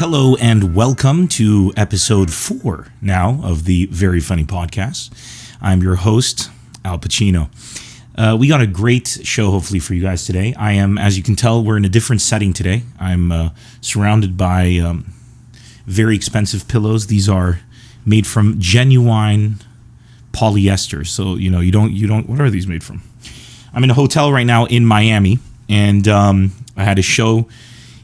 Hello and welcome to episode 4 now of the Very Funny Podcast. I'm your host, Al Pacino. We got a great show hopefully for you guys today. I am, as you can tell, we're in a different setting today. I'm surrounded by very expensive pillows. These are made from genuine polyester. So, you don't, what are these made from? I'm in a hotel right now in Miami, and I had a show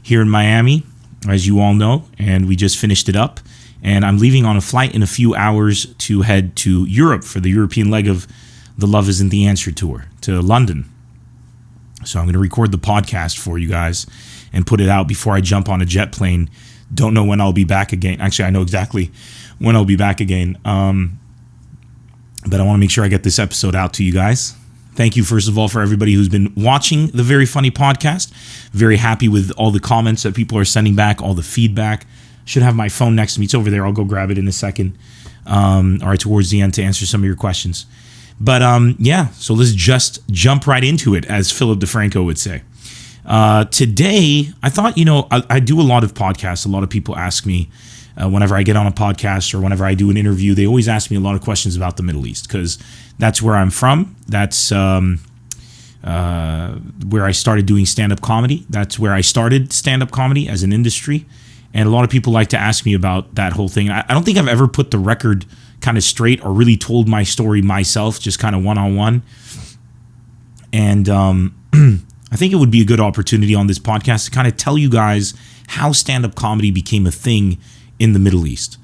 here in Miami, as you all know, and we just finished it up. And I'm leaving on a flight in a few hours to head to Europe for the European leg of the Love Isn't the Answer tour to London. So I'm going to record the podcast for you guys and put it out before I jump on a jet plane. Don't know when I'll be back again. Actually, I know exactly when I'll be back again. But I want to make sure I get this episode out to you guys. Thank you, first of all, for everybody who's been watching the Very Funny Podcast. Very happy with all the comments that people are sending back, all the feedback. Should have my phone next to me. It's over there. I'll go grab it in a second. All right, towards the end to answer some of your questions. But so let's just jump right into it, as Philip DeFranco would say. Today, I thought, I do a lot of podcasts. A lot of people ask me whenever I get on a podcast or whenever I do an interview, they always ask me a lot of questions about the Middle East because that's where I'm from. That's where I started doing stand-up comedy. That's where I started stand-up comedy as an industry. And a lot of people like to ask me about that whole thing. I don't think I've ever put the record kind of straight or really told my story myself, just kind of one-on-one. And I think it would be a good opportunity on this podcast to kind of tell you guys how stand-up comedy became a thing in the Middle East.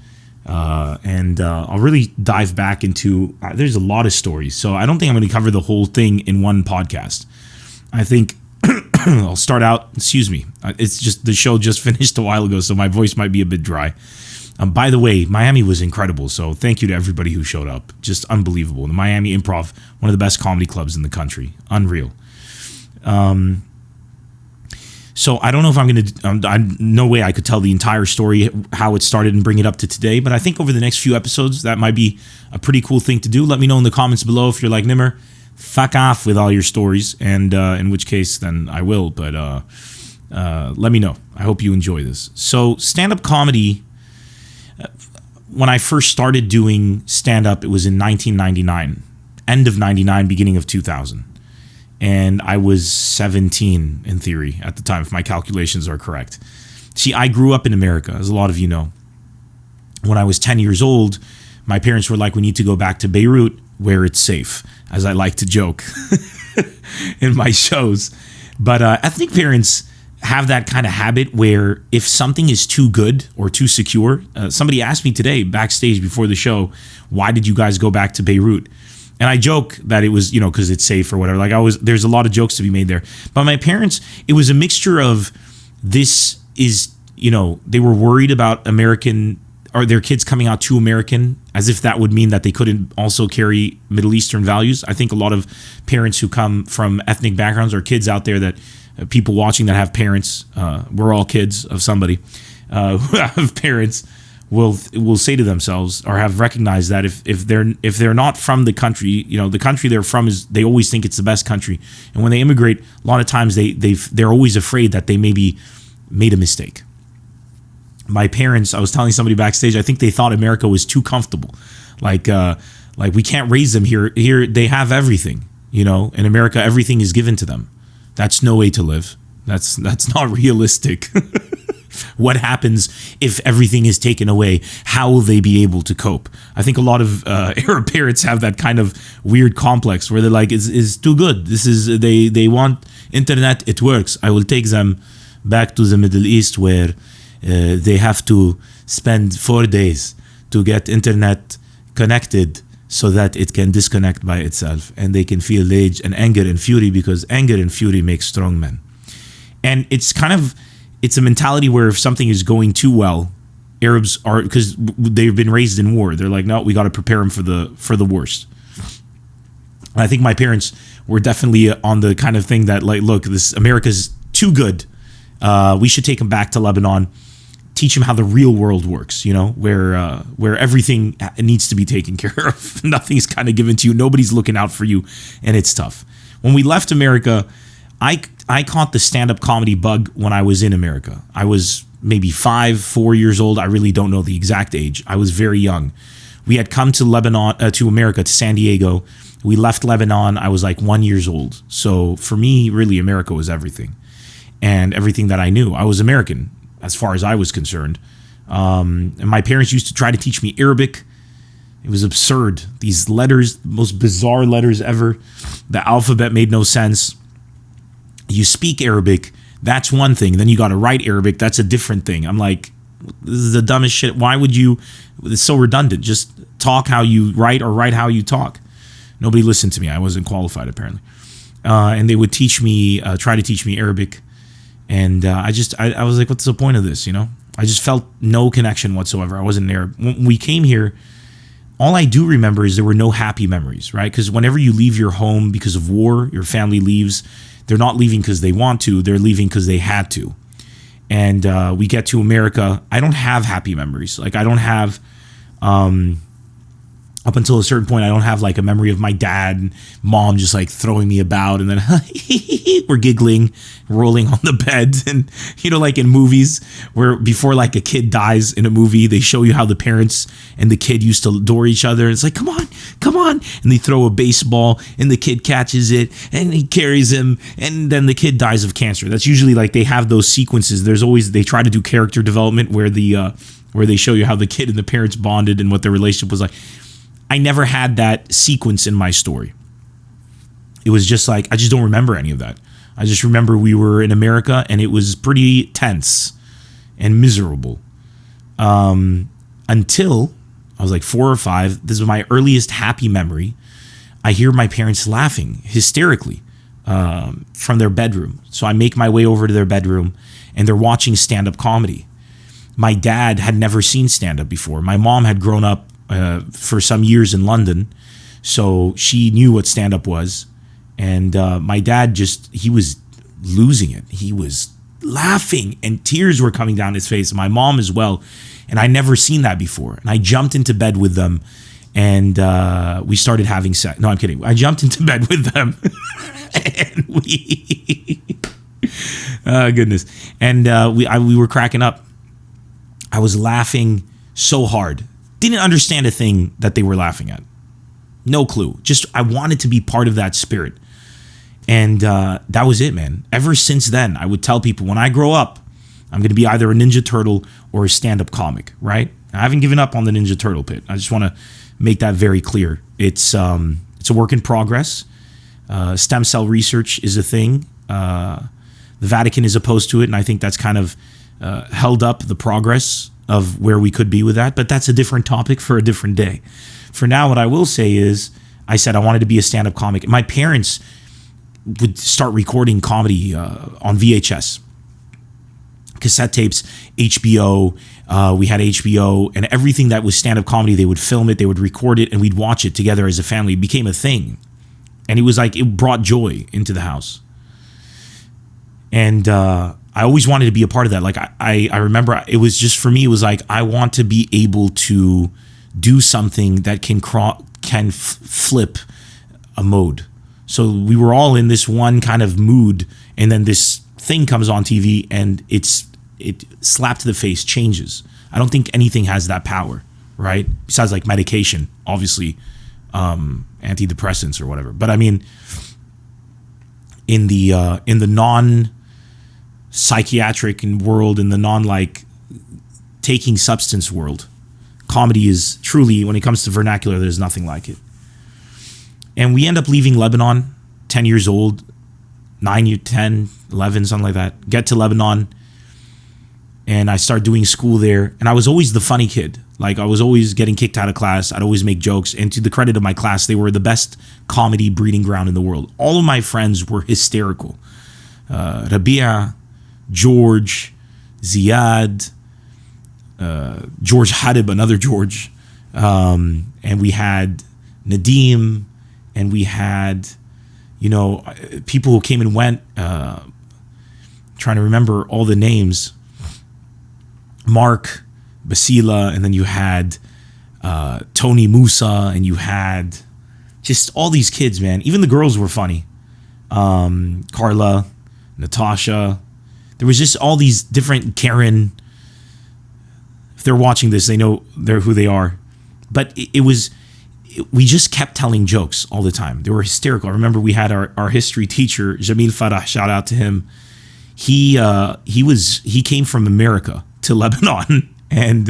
And I'll really dive back into, there's a lot of stories, so I don't think I'm going to cover the whole thing in one podcast. I think I'll start out, it's just, the show just finished a while ago, so my voice might be a bit dry. By the way, Miami was incredible, so thank you to everybody who showed up. Just unbelievable. The Miami Improv, one of the best comedy clubs in the country. Unreal. So I don't know if I'm going to, no way I could tell the entire story, how it started and bring it up to today, but I think over the next few episodes, that might be a pretty cool thing to do. Let me know in the comments below if you're like, Nemr, fuck off with all your stories, and in which case, then I will, but let me know. I hope you enjoy this. So stand-up comedy, when I first started doing stand-up, it was in 1999, end of 99, beginning of 2000. And I was 17 in theory at the time, if my calculations are correct. See, I grew up in America, as a lot of you know. When I was 10 years old, my parents were like, we need to go back to Beirut where it's safe, as I like to joke in my shows. But ethnic parents have that kind of habit where if something is too good or too secure, somebody asked me today backstage before the show, why did you guys go back to Beirut? And I joke that it was, because it's safe or whatever. There's a lot of jokes to be made there. But my parents, it was a mixture of this is, they were worried about American, or their kids coming out too American, as if that would mean that they couldn't also carry Middle Eastern values. I think a lot of parents who come from ethnic backgrounds, or kids out there that, people watching that have parents, we're all kids of somebody, who have parents, will say to themselves or have recognized that if they're not from the country, the country they're from they always think it's the best country, and when they immigrate, a lot of times they're always afraid that they maybe made a mistake. My parents, I was telling somebody backstage, I think they thought America was too comfortable, like we can't raise them here. Here they have everything, in America everything is given to them. That's no way to live. That's not realistic. What happens if everything is taken away? How will they be able to cope? I think a lot of Arab parents have that kind of weird complex where they're like, it's too good. This is they want internet. It works. I will take them back to the Middle East where they have to spend 4 days to get internet connected so that it can disconnect by itself, and they can feel rage and anger and fury, because anger and fury make strong men. And it's a mentality where if something is going too well, Arabs are, because they've been raised in war, they're like, no, we got to prepare them for the worst. And I think my parents were definitely on the kind of thing that, like, look, this America's too good. We should take them back to Lebanon, teach them how the real world works, where everything needs to be taken care of. Nothing's kind of given to you. Nobody's looking out for you, and it's tough. When we left America, I caught the stand-up comedy bug when I was in America. I was maybe 4 years old. I really don't know the exact age. I was very young. We had come to Lebanon, to America, to San Diego. We left Lebanon. I was like 1 year old. So for me, really, America was everything. And everything that I knew. I was American as far as I was concerned. And my parents used to try to teach me Arabic. It was absurd. These letters, the most bizarre letters ever. The alphabet made no sense. You speak Arabic, that's one thing. Then you got to write Arabic, that's a different thing. I'm like, this is the dumbest shit. Why would you? It's so redundant. Just talk how you write or write how you talk. Nobody listened to me. I wasn't qualified, apparently. And they would teach me, try to teach me Arabic. And I was like, what's the point of this, you know? I just felt no connection whatsoever. I wasn't there. When we came here, all I do remember is there were no happy memories, right? Because whenever you leave your home because of war, your family leaves. They're not leaving because they want to. They're leaving because they had to. And we get to America. I don't have happy memories. Like I don't have, up until a certain point, I don't have like a memory of my dad and mom just like throwing me about and then we're giggling, rolling on the bed. And, you know, like in movies where before like a kid dies in a movie, they show you how the parents and the kid used to adore each other. It's like, come on. And they throw a baseball and the kid catches it and he carries him. And then the kid dies of cancer. That's usually like they have those sequences. There's always, they try to do character development where where they show you how the kid and the parents bonded and what their relationship was like. I never had that sequence in my story. It was just like, I just don't remember any of that. I just remember we were in America and it was pretty tense and miserable. Until I was like 4 or 5. This was my earliest happy memory. I hear my parents laughing hysterically from their bedroom. So I make my way over to their bedroom and they're watching stand-up comedy. My dad had never seen stand-up before. My mom had grown up for some years in London, so she knew what stand-up was. And my dad he was losing it. He was laughing and tears were coming down his face. My mom as well. And I never seen that before. And I jumped into bed with them and we started having sex. No, I'm kidding. I jumped into bed with them and we, goodness. And we were cracking up. I was laughing so hard. Didn't understand a thing that they were laughing at. No clue. Just I wanted to be part of that spirit. And that was it, man. Ever since then, I would tell people when I grow up, I'm going to be either a Ninja Turtle or a stand-up comic, right? I haven't given up on the Ninja Turtle pit. I just want to make that very clear. It's a work in progress. Stem cell research is a thing. The Vatican is opposed to it, and I think that's kind of held up the progress of where we could be with that. But that's a different topic for a different day. For now, what I will say is I said I wanted to be a stand-up comic. My parents would start recording comedy on VHS. Cassette tapes, HBO, we had HBO, and everything that was stand-up comedy, they would film it, they would record it, and we'd watch it together as a family. It became a thing. And it was like, it brought joy into the house. And I always wanted to be a part of that. Like, I remember it was just, for me, it was like, I want to be able to do something that can flip a mode. So we were all in this one kind of mood, and then this thing comes on TV and it slap to the face changes. I don't think anything has that power, right? Besides like medication, obviously, antidepressants or whatever. But I mean, in the non-psychiatric world, in the non-like taking substance world, comedy is truly, when it comes to vernacular, there's nothing like it. And we end up leaving Lebanon, 10 years old, 9, 10, 11, something like that. Get to Lebanon, and I start doing school there. And I was always the funny kid. Like, I was always getting kicked out of class. I'd always make jokes. And to the credit of my class, they were the best comedy breeding ground in the world. All of my friends were hysterical. Rabia, George, Ziad, George Hadib, another George. And we had Nadim, and we had, you know, people who came and went, trying to remember all the names. Mark, Basila, and then you had Tony Musa, and you had just all these kids, man. Even the girls were funny. Carla, Natasha. There was just all these different, Karen. they're watching this, they know they're who they are. But we just kept telling jokes all the time. They were hysterical. I remember we had our history teacher, Jamil Farah, shout out to him. He came from America to Lebanon, and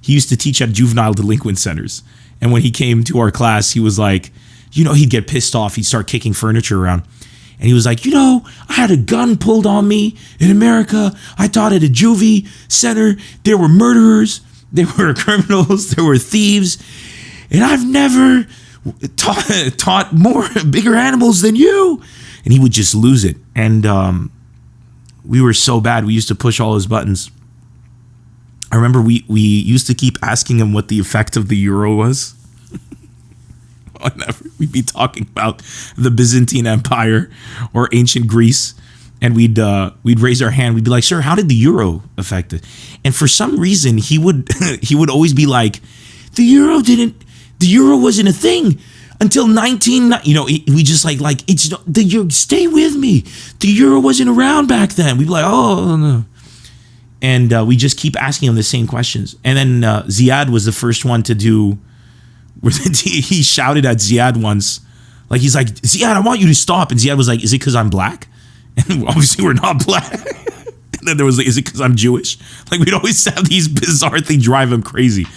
he used to teach at juvenile delinquent centers. And when he came to our class, he was like, he'd get pissed off. He'd start kicking furniture around. And he was like, I had a gun pulled on me in America. I taught at a juvie center. There were murderers. There were criminals. There were thieves. And I've never taught more bigger animals than you. And he would just lose it. And we were so bad. We used to push all his buttons. I remember we used to keep asking him what the effect of the euro was. Whenever we'd be talking about the Byzantine Empire or ancient Greece, and we'd raise our hand. We'd be like, "Sir, how did the euro affect it?" And for some reason, he would always be like, "The euro wasn't a thing until 19." We just like it's the euro. Stay with me. The euro wasn't around back then. We'd be like, "Oh no." And we just keep asking him the same questions. And then Ziad was the first one to do. He shouted at Ziad once, like he's like, "Ziad, I want you to stop." And Ziad was like, "Is it because I'm black?" And obviously we're not black. And then there was like, "Is it because I'm Jewish?" Like we'd always have these bizarre things drive him crazy.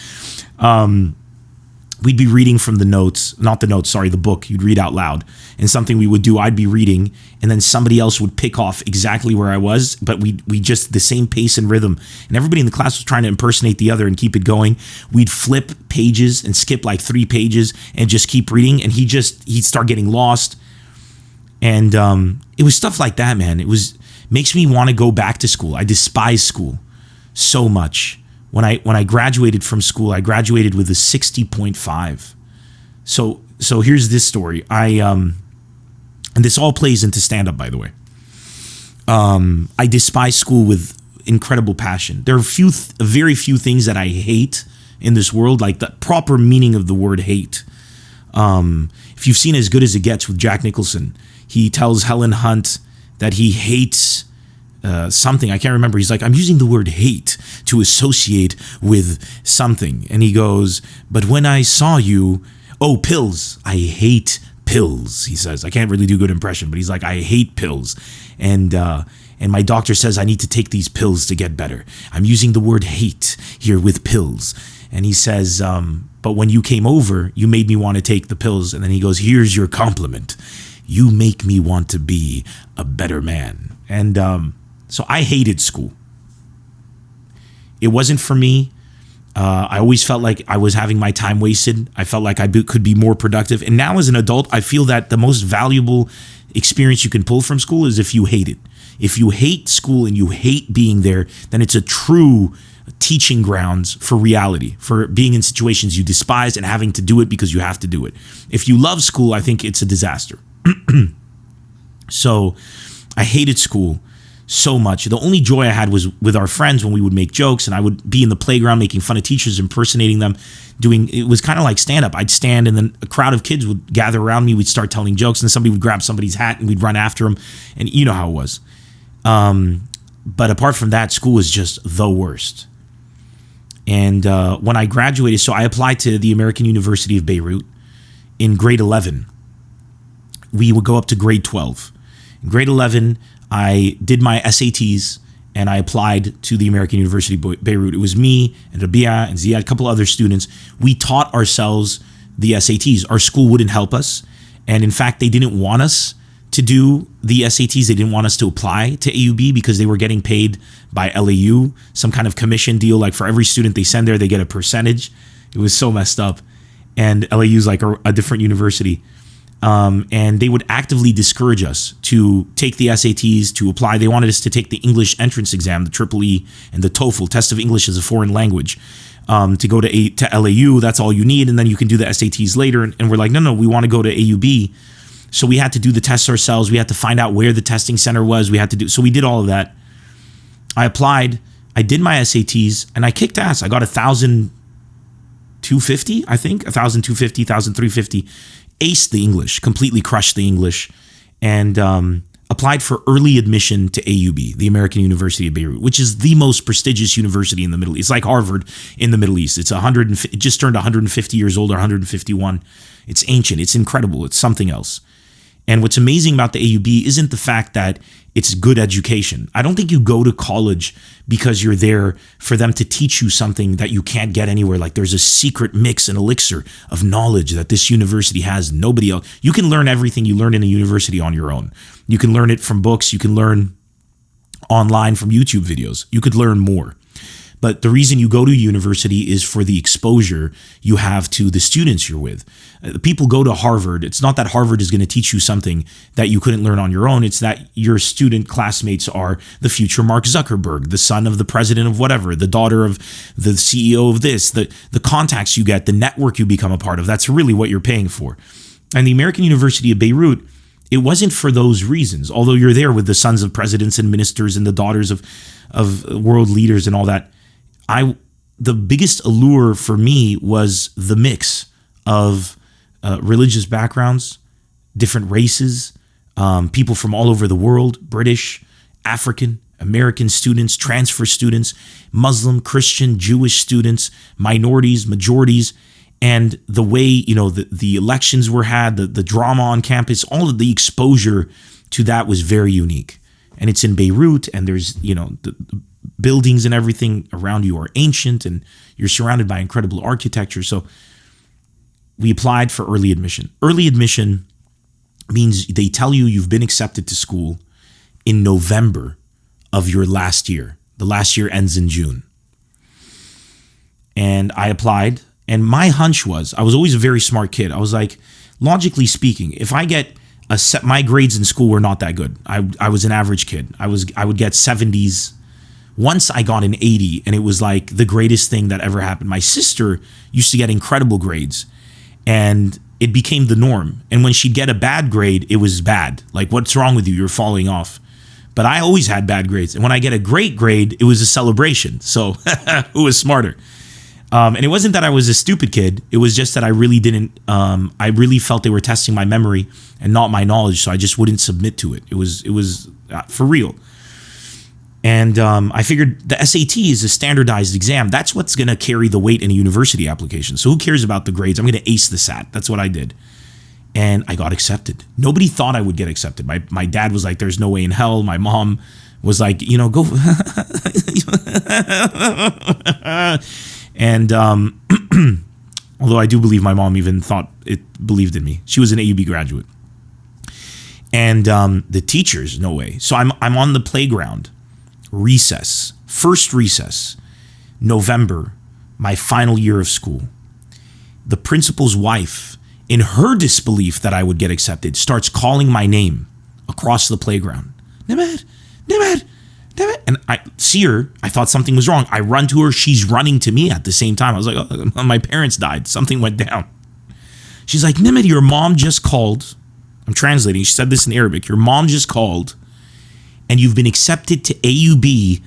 We'd be reading from the book. You'd read out loud. And something we would do, I'd be reading, and then somebody else would pick off exactly where I was, but we just the same pace and rhythm. And everybody in the class was trying to impersonate the other and keep it going. We'd flip pages and skip like 3 pages and just keep reading, and he'd start getting lost. And it was stuff like that, man. Makes me want to go back to school. I despise school so much. When I graduated from school, I graduated with a 60.5. So here's this story. And this all plays into stand-up, by the way. I despise school with incredible passion. There are very few things that I hate in this world, like the proper meaning of the word hate. If you've seen As Good as It Gets with Jack Nicholson, he tells Helen Hunt that he hates something. I can't remember. He's like, "I'm using the word hate to associate with something." And he goes, "But when I saw you, pills. I hate pills," he says. I can't really do a good impression, but he's like, "I hate pills. And my doctor says I need to take these pills to get better. I'm using the word hate here with pills." And he says, "But when you came over, you made me want to take the pills." And then he goes, "Here's your compliment. You make me want to be a better man." And so I hated school. It wasn't for me. I always felt like I was having my time wasted. I felt like I could be more productive. And now as an adult, I feel that the most valuable experience you can pull from school is if you hate it. If you hate school and you hate being there, then it's a true teaching grounds for reality, for being in situations you despise and having to do it because you have to do it. If you love school, I think it's a disaster. So I hated school so much. The only joy I had was with our friends when we would make jokes, and I would be in the playground making fun of teachers, impersonating them. It was kind of like stand-up. I'd stand, and then a crowd of kids would gather around me. We'd start telling jokes, and somebody would grab somebody's hat, and we'd run after them. And you know how it was. But apart from that, school was just the worst. And when I graduated, so I applied to the American University of Beirut in grade 11. We would go up to grade 12. In grade 11, I did my SATs and I applied to the American University of Beirut. It was me and Rabia and Ziad, a couple other students. We taught ourselves the SATs. Our school wouldn't help us. And in fact, they didn't want us to do the SATs. They didn't want us to apply to AUB because they were getting paid by LAU, some kind of commission deal. Like for every student they send there, they get a percentage. It was so messed up. And LAU's like a different university. And they would actively discourage us to take the SATs, to apply. They wanted us to take the English entrance exam, the Triple E, and the TOEFL, test of English as a foreign language, to go to LAU. That's all you need, and then you can do the SATs later. And we're like, no, we want to go to AUB. So we had to do the tests ourselves. We had to find out where the testing center was. So we did all of that. I applied. I did my SATs, and I kicked ass. I got 1,250, I think, 1,250, 1,350. Aced the English, completely crushed the English. And applied for early admission to AUB, the American University of Beirut, which is the most prestigious university in the Middle East. It's like Harvard in the Middle East. It's it just turned 150 years old, or 151. It's ancient. It's incredible. It's something else. And what's amazing about the AUB isn't the fact that it's good education. I don't think you go to college because you're there for them to teach you something that you can't get anywhere. Like there's a secret mix and elixir of knowledge that this university has. Nobody else. You can learn everything you learn in a university on your own. You can learn it from books. You can learn online from YouTube videos. You could learn more. But the reason you go to university is for the exposure you have to the students you're with. People go to Harvard. It's not that Harvard is going to teach you something that you couldn't learn on your own. It's that your student classmates are the future Mark Zuckerberg, the son of the president of whatever, the daughter of the CEO of this, the contacts you get, the network you become a part of. That's really what you're paying for. And the American University of Beirut, it wasn't for those reasons, although you're there with the sons of presidents and ministers and the daughters of world leaders and all that. The biggest allure for me was the mix of religious backgrounds, different races, people from all over the world, British, African, American students, transfer students, Muslim, Christian, Jewish students, minorities, majorities, and the way, the elections were had, the drama on campus, all of the exposure to that was very unique. And it's in Beirut, and there's, the buildings and everything around you are ancient, and you're surrounded by incredible architecture. So we applied for early admission. Early admission means they tell you you've been accepted to school in November of your last year. The last year ends in June. And I applied, and my hunch was, I was always a very smart kid. I was like, logically speaking, if I get my grades in school were not that good. I was an average kid. I would get 70s. Once I got an 80, and it was like the greatest thing that ever happened. My sister used to get incredible grades, and it became the norm. And when she'd get a bad grade, it was bad. Like, what's wrong with you? You're falling off. But I always had bad grades. And when I get a great grade, it was a celebration. So who was smarter? And it wasn't that I was a stupid kid. It was just that I really didn't, I really felt they were testing my memory and not my knowledge. So I just wouldn't submit to it. It was for real. And I figured the SAT is a standardized exam. That's what's going to carry the weight in a university application. So who cares about the grades? I'm going to ace the SAT. That's what I did. And I got accepted. Nobody thought I would get accepted. My dad was like, there's no way in hell. My mom was like, go. And although I do believe my mom even believed in me. She was an AUB graduate. And the teachers, no way. So I'm on the playground. First recess, November, my final year of school. The principal's wife, in her disbelief that I would get accepted, starts calling my name across the playground. Nemr. And I see her. I thought something was wrong. I run to her. She's running to me at the same time. I was like, oh, my parents died. Something went down. She's like, Nemr, your mom just called. I'm translating. She said this in Arabic. Your mom just called, and you've been accepted to AUB,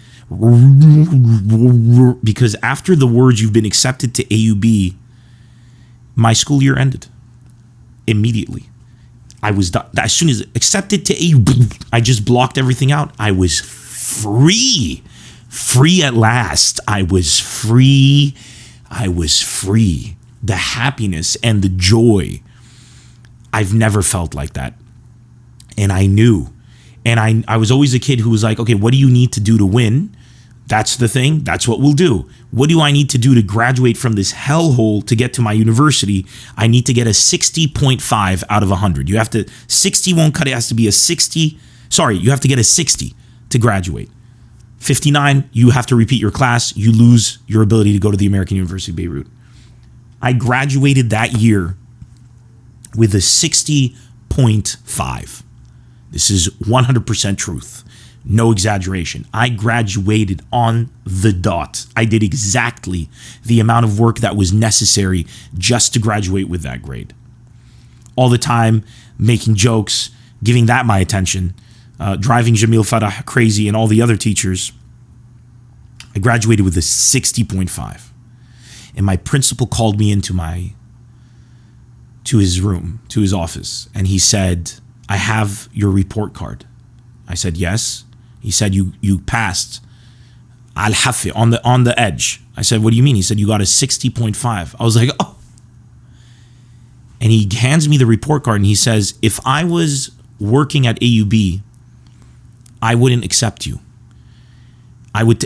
because after the words you've been accepted to AUB, my school year ended immediately. I was done. As soon as accepted to AUB, I just blocked everything out. I was free at last. I was free. The happiness and the joy. I've never felt like that. And I knew. And I was always a kid who was like, okay, what do you need to do to win? That's the thing. That's what we'll do. What do I need to do to graduate from this hellhole to get to my university? I need to get a 60.5 out of 100. 60 won't cut it. It has to be a 60. Sorry, you have to get a 60 to graduate. 59, you have to repeat your class. You lose your ability to go to the American University of Beirut. I graduated that year with a 60.5. This is 100% truth. No exaggeration. I graduated on the dot. I did exactly the amount of work that was necessary just to graduate with that grade. All the time, making jokes, giving that my attention, driving Jamil Farah crazy and all the other teachers. I graduated with a 60.5. And my principal called me into his room, to his office, and he said, I have your report card. I said, yes. He said, you passed al-hafi, on the edge. I said, what do you mean? He said, you got a 60.5. I was like, oh. And he hands me the report card and he says, if I was working at AUB, I wouldn't accept you.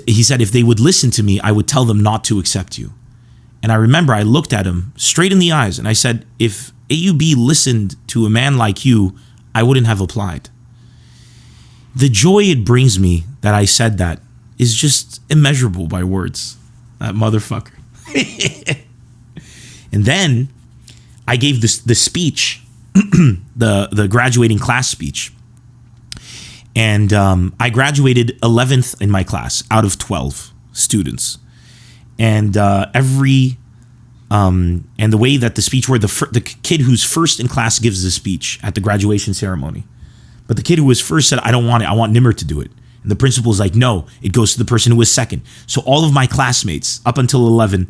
He said, if they would listen to me, I would tell them not to accept you. And I remember I looked at him straight in the eyes and I said, if AUB listened to a man like you, I wouldn't have applied. The joy it brings me that I said that is just immeasurable by words. That motherfucker. And then I gave the speech, the graduating class speech. And I graduated 11th in my class out of 12 students. And and the way that the speech were, the kid who's first in class gives the speech at the graduation ceremony. But the kid who was first said, I don't want it. I want Nemr to do it. And the principal's like, no, it goes to the person who was second. So all of my classmates up until 11,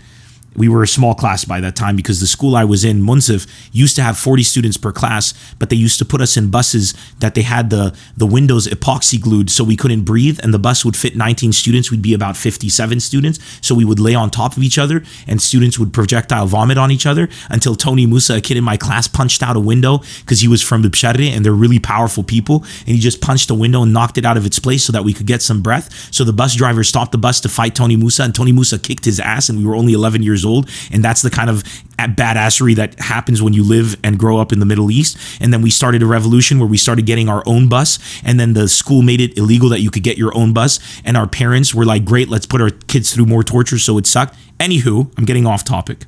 we were a small class by that time because the school I was in, Munsif, used to have 40 students per class, but they used to put us in buses that they had the windows epoxy glued so we couldn't breathe, and the bus would fit 19 students. We'd be about 57 students, so we would lay on top of each other, and students would projectile vomit on each other until Tony Musa, a kid in my class, punched out a window because he was from the Bsharri, and they're really powerful people, and he just punched a window and knocked it out of its place so that we could get some breath. So the bus driver stopped the bus to fight Tony Musa, and Tony Musa kicked his ass, and we were only 11 years old. And that's the kind of badassery that happens when you live and grow up in the Middle East. And then we started a revolution where we started getting our own bus. And then the school made it illegal that you could get your own bus. And our parents were like, great, let's put our kids through more torture. So it sucked. Anywho, I'm getting off topic.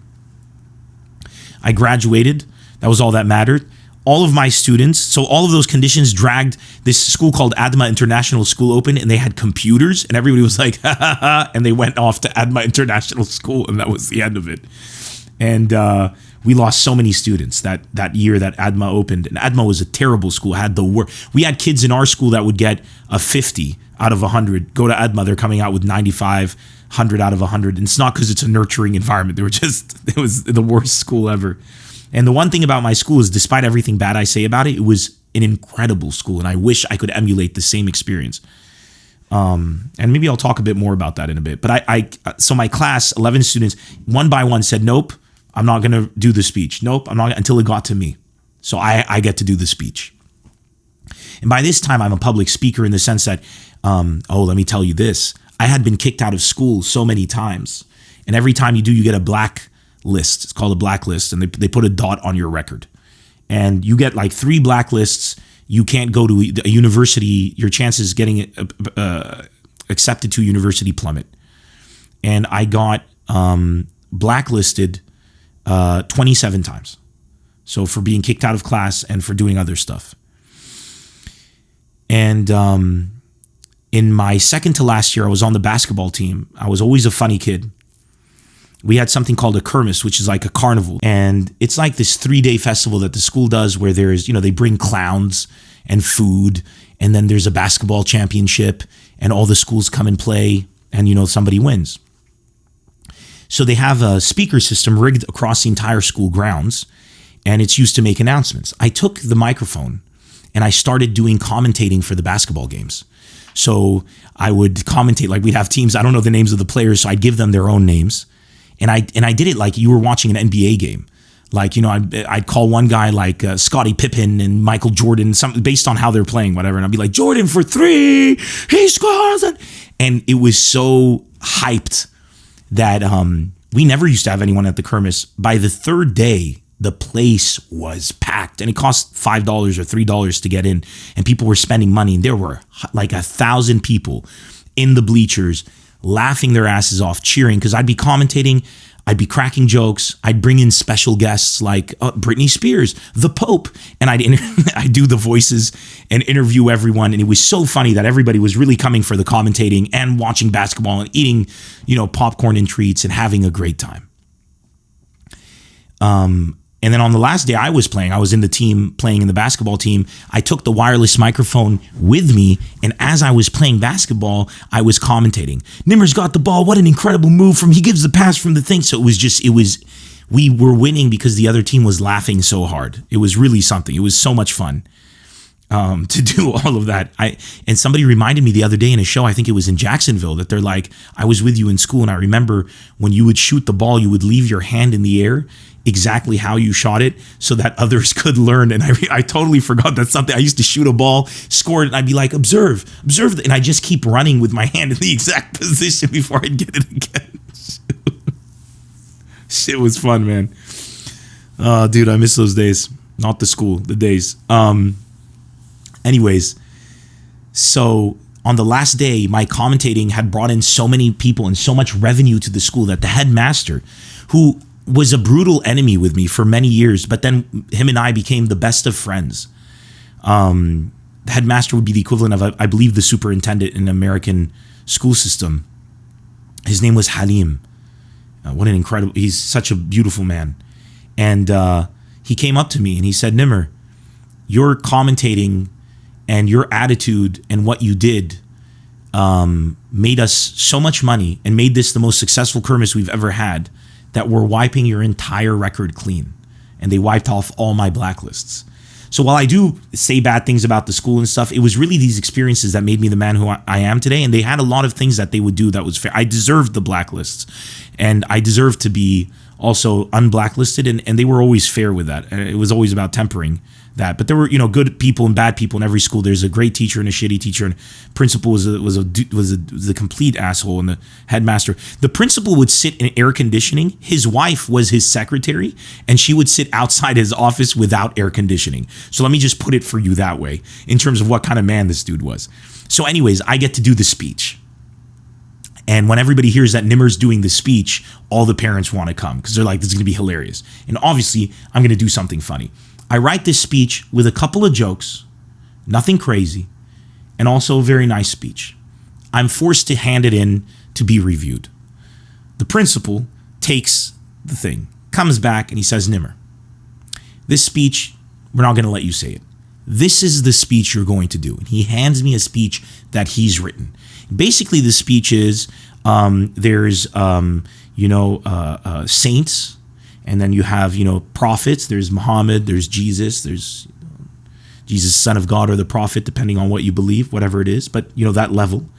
I graduated. That was all that mattered. All of my students, so all of those conditions dragged this school called Adma International School open, and they had computers, and everybody was like, ha ha ha, and they went off to Adma International School, and that was the end of it. And we lost so many students that year that Adma opened, and Adma was a terrible school. We had kids in our school that would get a 50 out of 100. Go to Adma, they're coming out with 95, 100 out of 100. And it's not because it's a nurturing environment. It was the worst school ever. And the one thing about my school is, despite everything bad I say about it, it was an incredible school, and I wish I could emulate the same experience. And maybe I'll talk a bit more about that in a bit. But so my class, 11 students, one by one said, nope, I'm not going to do the speech. Nope, I'm not, until it got to me. So I get to do the speech. And by this time, I'm a public speaker in the sense that, let me tell you this. I had been kicked out of school so many times. And every time you do, you get a black list. It's called a blacklist, and they put a dot on your record. And you get like 3 blacklists. You can't go to a university. Your chances of getting accepted to university plummet. And I got blacklisted 27 times. So for being kicked out of class and for doing other stuff. And in my second to last year, I was on the basketball team. I was always a funny kid. We had something called a Kermis, which is like a carnival. And it's like this 3-day festival that the school does where there's, they bring clowns and food. And then there's a basketball championship and all the schools come and play and, somebody wins. So they have a speaker system rigged across the entire school grounds, and it's used to make announcements. I took the microphone and I started doing commentating for the basketball games. So I would commentate, like we'd have teams, I don't know the names of the players, so I'd give them their own names. And I did it like you were watching an NBA game. Like, I'd call one guy like Scottie Pippen and Michael Jordan, something based on how they're playing, whatever. And I'd be like, Jordan for 3, he scores. And it was so hyped that we never used to have anyone at the Kermis. By the 3rd day, the place was packed, and it cost $5 or $3 to get in. And people were spending money. And there were like 1,000 people in the bleachers laughing their asses off, cheering, because I'd be commentating, I'd be cracking jokes, I'd bring in special guests like Britney Spears, the Pope, and I'd do the voices and interview everyone, and it was so funny that everybody was really coming for the commentating and watching basketball and eating, popcorn and treats and having a great time. And then on the last day I was in the team playing in the basketball team. I took the wireless microphone with me, and as I was playing basketball, I was commentating. Nemr's got the ball. What an incredible move he gives the pass from the thing. So we were winning because the other team was laughing so hard. It was really something. It was so much fun. to do all of that. And somebody reminded me the other day in a show, I think it was in Jacksonville, that they're like, I was with you in school, and I remember when you would shoot the ball, you would leave your hand in the air exactly how you shot it so that others could learn. And I totally forgot that's something. I used to shoot a ball, score it, and I'd be like, observe, and I just keep running with my hand in the exact position before I'd get it again. Shit was fun, man. Oh, dude, I miss those days. Not the school, the days. Anyways, so on the last day, my commentating had brought in so many people and so much revenue to the school that the headmaster, who was a brutal enemy with me for many years, but then him and I became the best of friends. The headmaster would be the equivalent of, I believe, the superintendent in the American school system. His name was Halim. What an incredible, he's such a beautiful man. And he came up to me and he said, Nemr, your commentating and your attitude and what you did made us so much money and made this the most successful Kermis we've ever had, that we're wiping your entire record clean. And they wiped off all my blacklists. So while I do say bad things about the school and stuff, it was really these experiences that made me the man who I am today. And they had a lot of things that they would do that was fair. I deserved the blacklists, and I deserved to be also unblacklisted, and they were always fair with that. It was always about tempering that. But there were, good people and bad people in every school. There's a great teacher and a shitty teacher, and principal was a complete asshole, and the headmaster. The principal would sit in air conditioning. His wife was his secretary, and she would sit outside his office without air conditioning. So let me just put it for you that way in terms of what kind of man this dude was. So anyways, I get to do the speech. And when everybody hears that Nemr's doing the speech, all the parents want to come because they're like, this is going to be hilarious. And obviously, I'm going to do something funny. I write this speech with a couple of jokes, nothing crazy, and also a very nice speech. I'm forced to hand it in to be reviewed. The principal takes the thing, comes back, and he says, Nemr, this speech, we're not going to let you say it. This is the speech you're going to do. And he hands me a speech that he's written. Basically, the speech is there's saints, and then you have prophets. There's Muhammad. There's Jesus. There's Jesus, Son of God, or the prophet, depending on what you believe, whatever it is. But that level.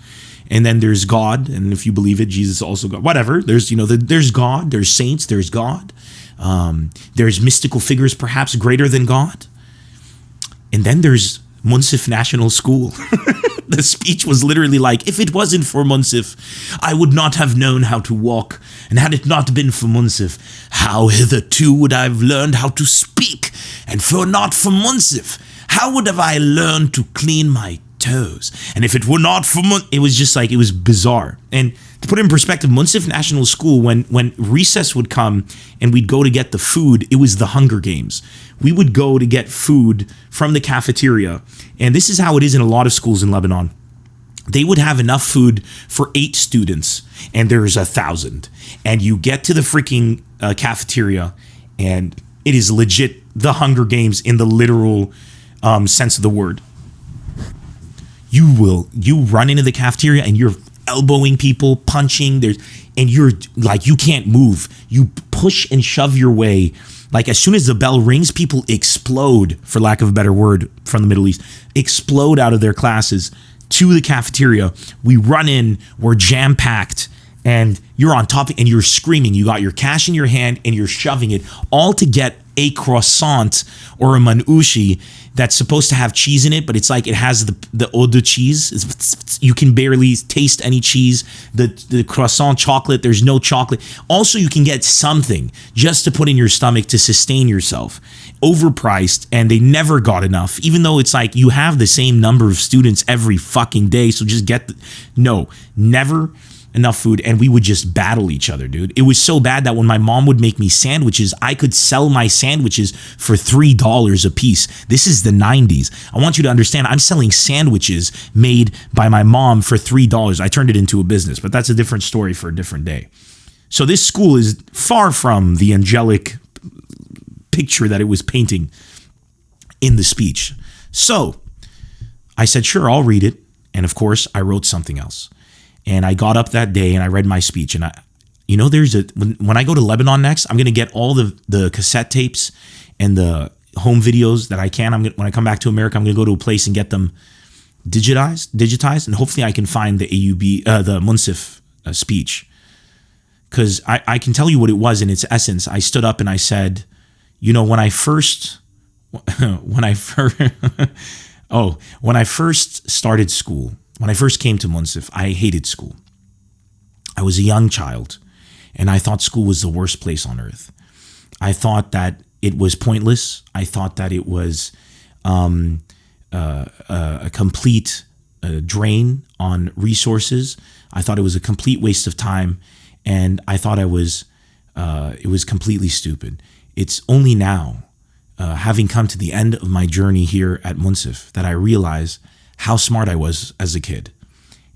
And then there's God, and if you believe it, Jesus also God. Whatever. There's there's God. There's saints. There's God. There's mystical figures, perhaps greater than God. And then there's Munsif National School. The speech was literally like, if it wasn't for Munsif, I would not have known how to walk. And had it not been for Munsif, how hitherto would I have learned how to speak? And not for Munsif, how would have I learned to clean my toes? And if it were not for it was just like, it was bizarre. And to put it in perspective, Munsif National School, when recess would come and we'd go to get the food, it was the Hunger Games. We would go to get food from the cafeteria. And this is how it is in a lot of schools in Lebanon. They would have enough food for 8 students, and there's 1,000. And you get to the freaking cafeteria, and it is legit the Hunger Games in the literal sense of the word. You run into the cafeteria and you're elbowing people, punching, and you're like, you can't move. You push and shove your way. Like, as soon as the bell rings, people explode, for lack of a better word from the Middle East, explode out of their classes to the cafeteria. We run in, we're jam-packed, and you're on top, and you're screaming. You got your cash in your hand, and you're shoving it, all to get a croissant or a manushi that's supposed to have cheese in it, but it's like it has the eau de cheese. You can barely taste any cheese. The croissant chocolate, there's no chocolate. Also, you can get something just to put in your stomach to sustain yourself. Overpriced, and they never got enough, even though it's like you have the same number of students every fucking day, so just never enough food. And we would just battle each other, dude. It was so bad that when my mom would make me sandwiches, I could sell my sandwiches for $3 a piece. This is the 90s. I want you to understand, I'm selling sandwiches made by my mom for $3. I turned it into a business, but that's a different story for a different day. So this school is far from the angelic picture that it was painting in the speech. So I said, sure, I'll read it. And of course, I wrote something else. And I got up that day and I read my speech. And when I go to Lebanon next, I'm going to get all the cassette tapes and the home videos that I can. When I come back to America, I'm going to go to a place and get them digitized, and hopefully I can find the AUB, the Munsif speech, because I can tell you what it was in its essence. I stood up and I said, when I first started school, when I first came to Munsif, I hated school. I was a young child, and I thought school was the worst place on earth. I thought that it was pointless. I thought that it was a complete drain on resources. I thought it was a complete waste of time, and I thought it was completely stupid. It's only now, having come to the end of my journey here at Munsif, that I realize how smart I was as a kid.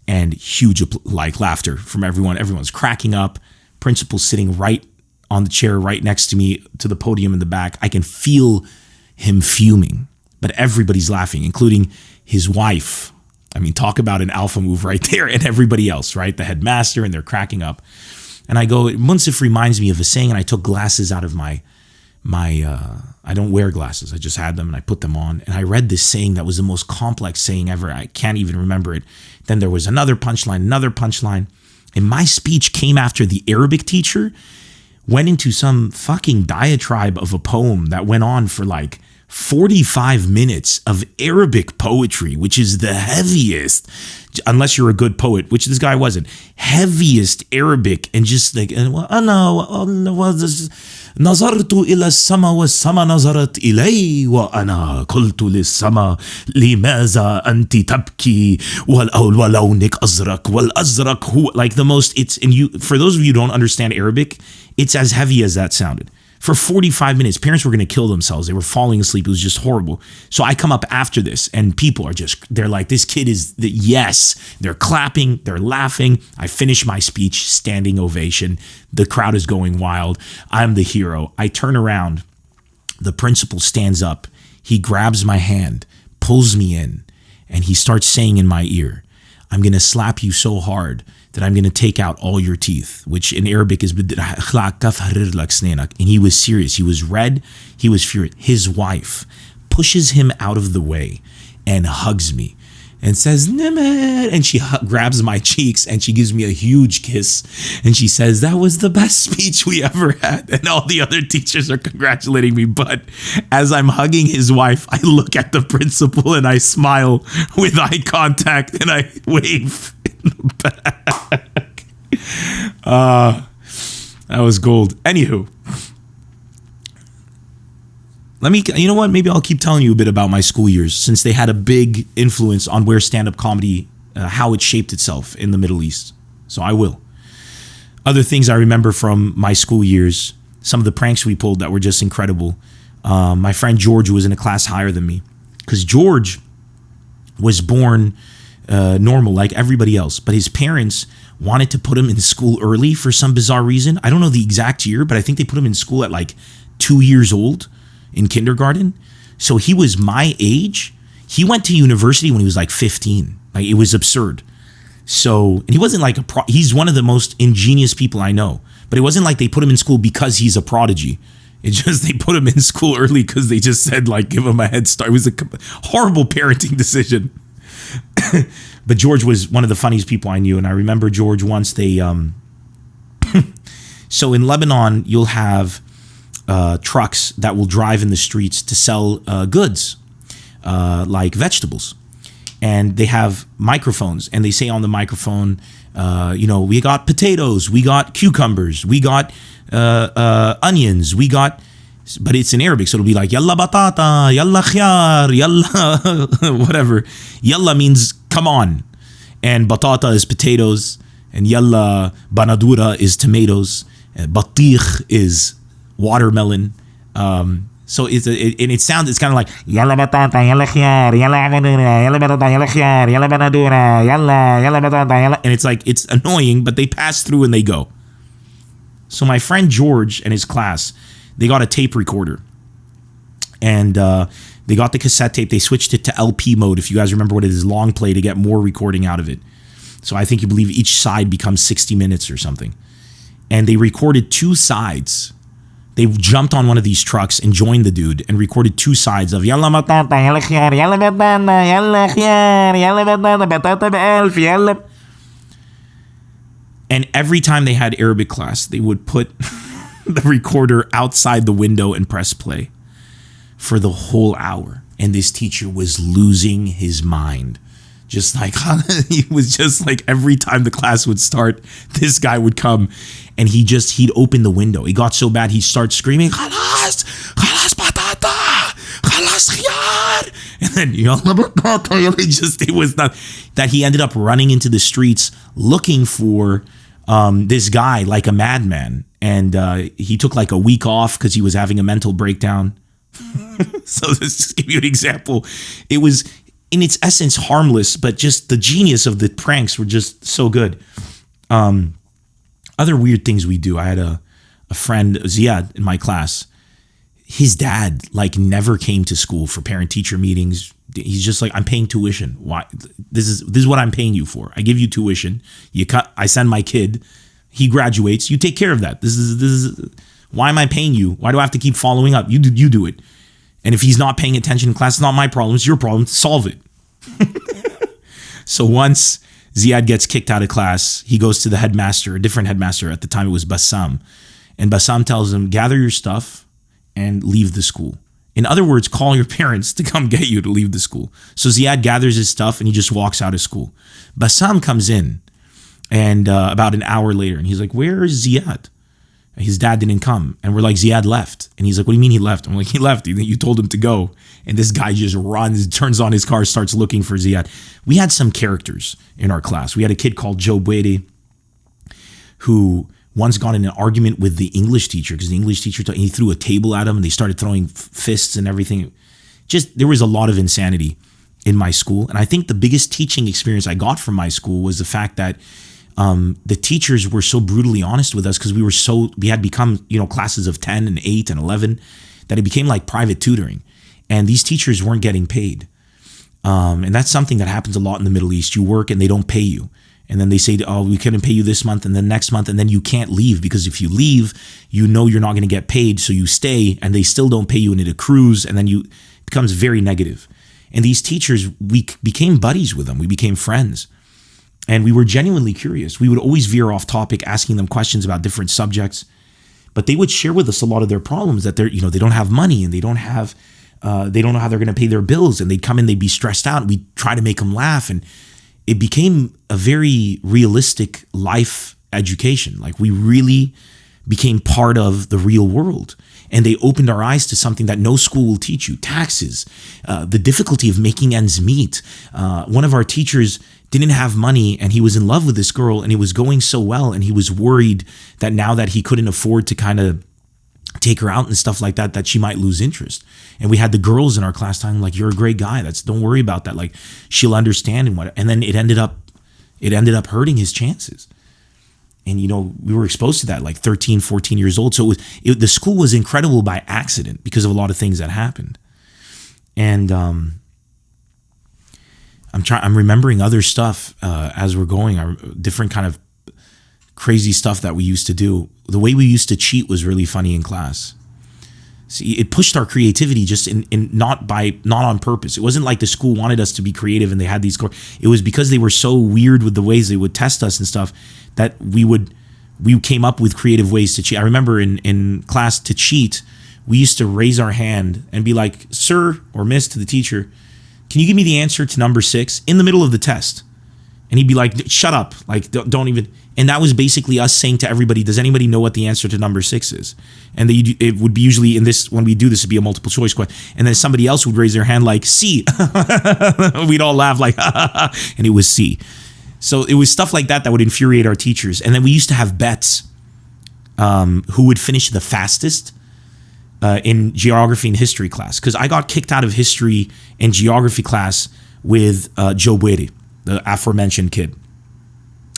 And huge laughter from everyone. Everyone's cracking up. Principal sitting right on the chair right next to me, to the podium in the back. I can feel him fuming, but everybody's laughing, including his wife. I mean, talk about an alpha move right there, and everybody else, right? The headmaster, and they're cracking up. And I go, Munsif reminds me of a saying, and I took glasses out of my I don't wear glasses. I just had them and I put them on. And I read this saying that was the most complex saying ever. I can't even remember it. Then there was another punchline. And my speech came after the Arabic teacher went into some fucking diatribe of a poem that went on for like 45 minutes of Arabic poetry, which is the heaviest, unless you're a good poet, which this guy wasn't, heaviest Arabic, and just like, نظرت إلى السماء والسماء نظرت إلي وأنا قلت للسماء لماذا أنت تبكي ولونك أزرق والأزرق هو, like the most, it's, and you, for those of you who don't understand Arabic, it's as heavy as that sounded. For 45 minutes, parents were going to kill themselves. They were falling asleep. It was just horrible. So I come up after this, and people are just, they're like, this kid is the, yes. They're clapping. They're laughing. I finish my speech, standing ovation. The crowd is going wild. I'm the hero. I turn around. The principal stands up. He grabs my hand, pulls me in, and he starts saying in my ear, I'm going to slap you so hard that I'm going to take out all your teeth, which in Arabic is, and he was serious. He was red. He was furious. His wife pushes him out of the way and hugs me and says, Nemr, and she grabs my cheeks and she gives me a huge kiss. And she says, that was the best speech we ever had. And all the other teachers are congratulating me. But as I'm hugging his wife, I look at the principal and I smile with eye contact and I wave in the back. That was gold. Anywho, you know what? Maybe I'll keep telling you a bit about my school years, since they had a big influence on where stand-up comedy, how it shaped itself in the Middle East. So I will. Other things I remember from my school years, some of the pranks we pulled that were just incredible. My friend George was in a class higher than me, because George was born normal like everybody else, but his parents wanted to put him in school early for some bizarre reason. I don't know the exact year, but I think they put him in school at like 2 years old. In kindergarten. So he was my age. He went to university when he was like 15. Like, it was absurd. So, and he wasn't like he's one of the most ingenious people I know, but it wasn't like they put him in school because he's a prodigy. It's just, they put him in school early because they just said, like, give him a head start. It was a horrible parenting decision. But George was one of the funniest people I knew. And I remember George once so in Lebanon, you'll have trucks that will drive in the streets to sell goods, like vegetables. And they have microphones, and they say on the microphone, we got potatoes, we got cucumbers, we got onions, we got, but it's in Arabic, so it'll be like, yalla batata, yalla khiyar, yalla, whatever. Yalla means come on, and batata is potatoes, and yalla banadura is tomatoes, and batikh is watermelon. So it's it's kind of like yalla batata, yalla khiyar, yalla banadura, yalla batata, yalla khiyar, yalla banadura, yalla batata, yalla, and it's like, it's annoying, but they pass through and they go. So my friend George and his class, they got a tape recorder, and they got the cassette tape. They switched it to LP mode, if you guys remember what it is, long play, to get more recording out of it. So I think you believe each side becomes 60 minutes or something. And they recorded 2 sides They jumped on one of these trucks and joined the dude and recorded two sides of Yalla batata, yalla khiyar, yalla batata, yalla khiyar, yalla batata, batata b'elf, yalla. And every time they had Arabic class, they would put the recorder outside the window and press play for the whole hour. And this teacher was losing his mind. Just like, he was just like, every time the class would start, this guy would come and he'd open the window. It got so bad, he'd start screaming, Khalas, Khalas batata, Khalas khiyar. And then, it was not that he ended up running into the streets looking for this guy like a madman. And he took like a week off because he was having a mental breakdown. So let's just give you an example. It was, in its essence, harmless, but just the genius of the pranks were just so good. Other weird things we do. I had a friend, Ziad, in my class. His dad like never came to school for parent-teacher meetings. He's just like, I'm paying tuition. Why? This is what I'm paying you for. I give you tuition. I send my kid. He graduates. You take care of that. This is. Why am I paying you? Why do I have to keep following up? You do it. And if he's not paying attention in class, it's not my problem. It's your problem. Solve it. So once Ziad gets kicked out of class, he goes to the headmaster, a different headmaster. At the time, it was Bassam. And Bassam tells him, gather your stuff and leave the school. In other words, call your parents to come get you to leave the school. So Ziad gathers his stuff and he just walks out of school. Bassam comes in and about an hour later, and he's like, where is Ziad? His dad didn't come. And we're like, Ziad left. And he's like, what do you mean he left? I'm like, he left. You told him to go. And this guy just runs, turns on his car, starts looking for Ziad. We had some characters in our class. We had a kid called Joe Brady who once got in an argument with the English teacher because the English teacher, he threw a table at him and they started throwing fists and everything. Just, there was a lot of insanity in my school. And I think the biggest teaching experience I got from my school was the fact that the teachers were so brutally honest with us because we had become, classes of 10 and 8 and 11 that it became like private tutoring. And these teachers weren't getting paid. And that's something that happens a lot in the Middle East. You work and they don't pay you. And then they say, oh, we couldn't pay you this month and then next month. And then you can't leave because if you leave, you're not going to get paid. So you stay and they still don't pay you and it accrues. And then it becomes very negative. And these teachers, we became buddies with them. We became friends. And we were genuinely curious. We would always veer off topic, asking them questions about different subjects. But they would share with us a lot of their problems that they don't have money and they don't know how they're going to pay their bills. And they'd come in, they'd be stressed out. And we'd try to make them laugh. And it became a very realistic life education. Like we really became part of the real world. And they opened our eyes to something that no school will teach you: taxes, the difficulty of making ends meet. One of our teachers didn't have money and he was in love with this girl and it was going so well. And he was worried that now that he couldn't afford to kind of take her out and stuff like that, that she might lose interest. And we had the girls in our class telling him, like, you're a great guy. Don't worry about that. Like, she'll understand and what. And then it ended up hurting his chances. And, we were exposed to that like 13, 14 years old. So the school was incredible by accident because of a lot of things that happened. And I'm remembering other stuff as we're going, different kind of crazy stuff that we used to do. The way we used to cheat was really funny in class. See, it pushed our creativity just not on purpose. It wasn't like the school wanted us to be creative and they had these. It was because they were so weird with the ways they would test us and stuff that we came up with creative ways to cheat. I remember in class, to cheat, we used to raise our hand and be like, sir or miss, to the teacher, can you give me the answer to number 6 in the middle of the test? And he'd be like, shut up. Like, don't even. And that was basically us saying to everybody, does anybody know what the answer to number 6 is? And it would be usually when we do this, it'd be a multiple choice question. And then somebody else would raise their hand like C. We'd all laugh like, and it was C. So it was stuff like that would infuriate our teachers. And then we used to have bets who would finish the fastest in geography and history class. Because I got kicked out of history and geography class with Joe Brady, the aforementioned kid.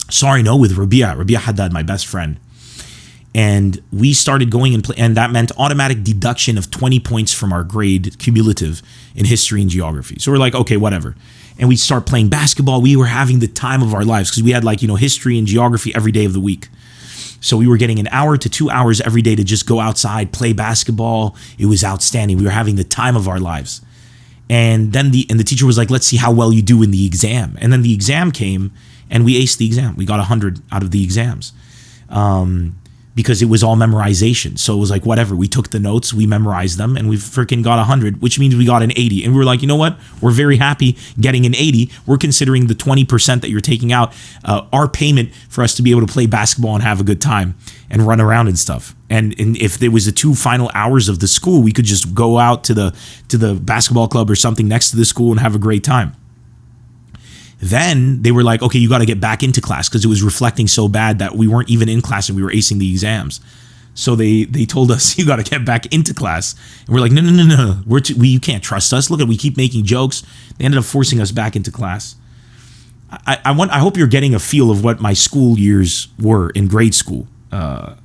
With Rabia Haddad, my best friend. And we started going and that meant automatic deduction of 20 points from our grade, cumulative, in history and geography. So we're like, okay, whatever. And we start playing basketball. We were having the time of our lives because we had history and geography every day of the week. So we were getting an hour to 2 hours every day to just go outside, play basketball. It was outstanding. We were having the time of our lives. And then the teacher was like, let's see how well you do in the exam. And then the exam came and we aced the exam. We got 100 out of the exams. Because it was all memorization. So it was like, whatever. We took the notes, we memorized them, and we freaking got 100, which means we got an 80. And we were like, you know what? We're very happy getting an 80. We're considering the 20% that you're taking out our payment for us to be able to play basketball and have a good time and run around and stuff. And if there was the 2 final hours of the school, we could just go out to the basketball club or something next to the school and have a great time. Then they were like, okay, you got to get back into class because it was reflecting so bad that we weren't even in class and we were acing the exams. So they told us, you got to get back into class. And we're like, no. You can't trust us. Look, we keep making jokes. They ended up forcing us back into class. I hope you're getting a feel of what my school years were in grade school. What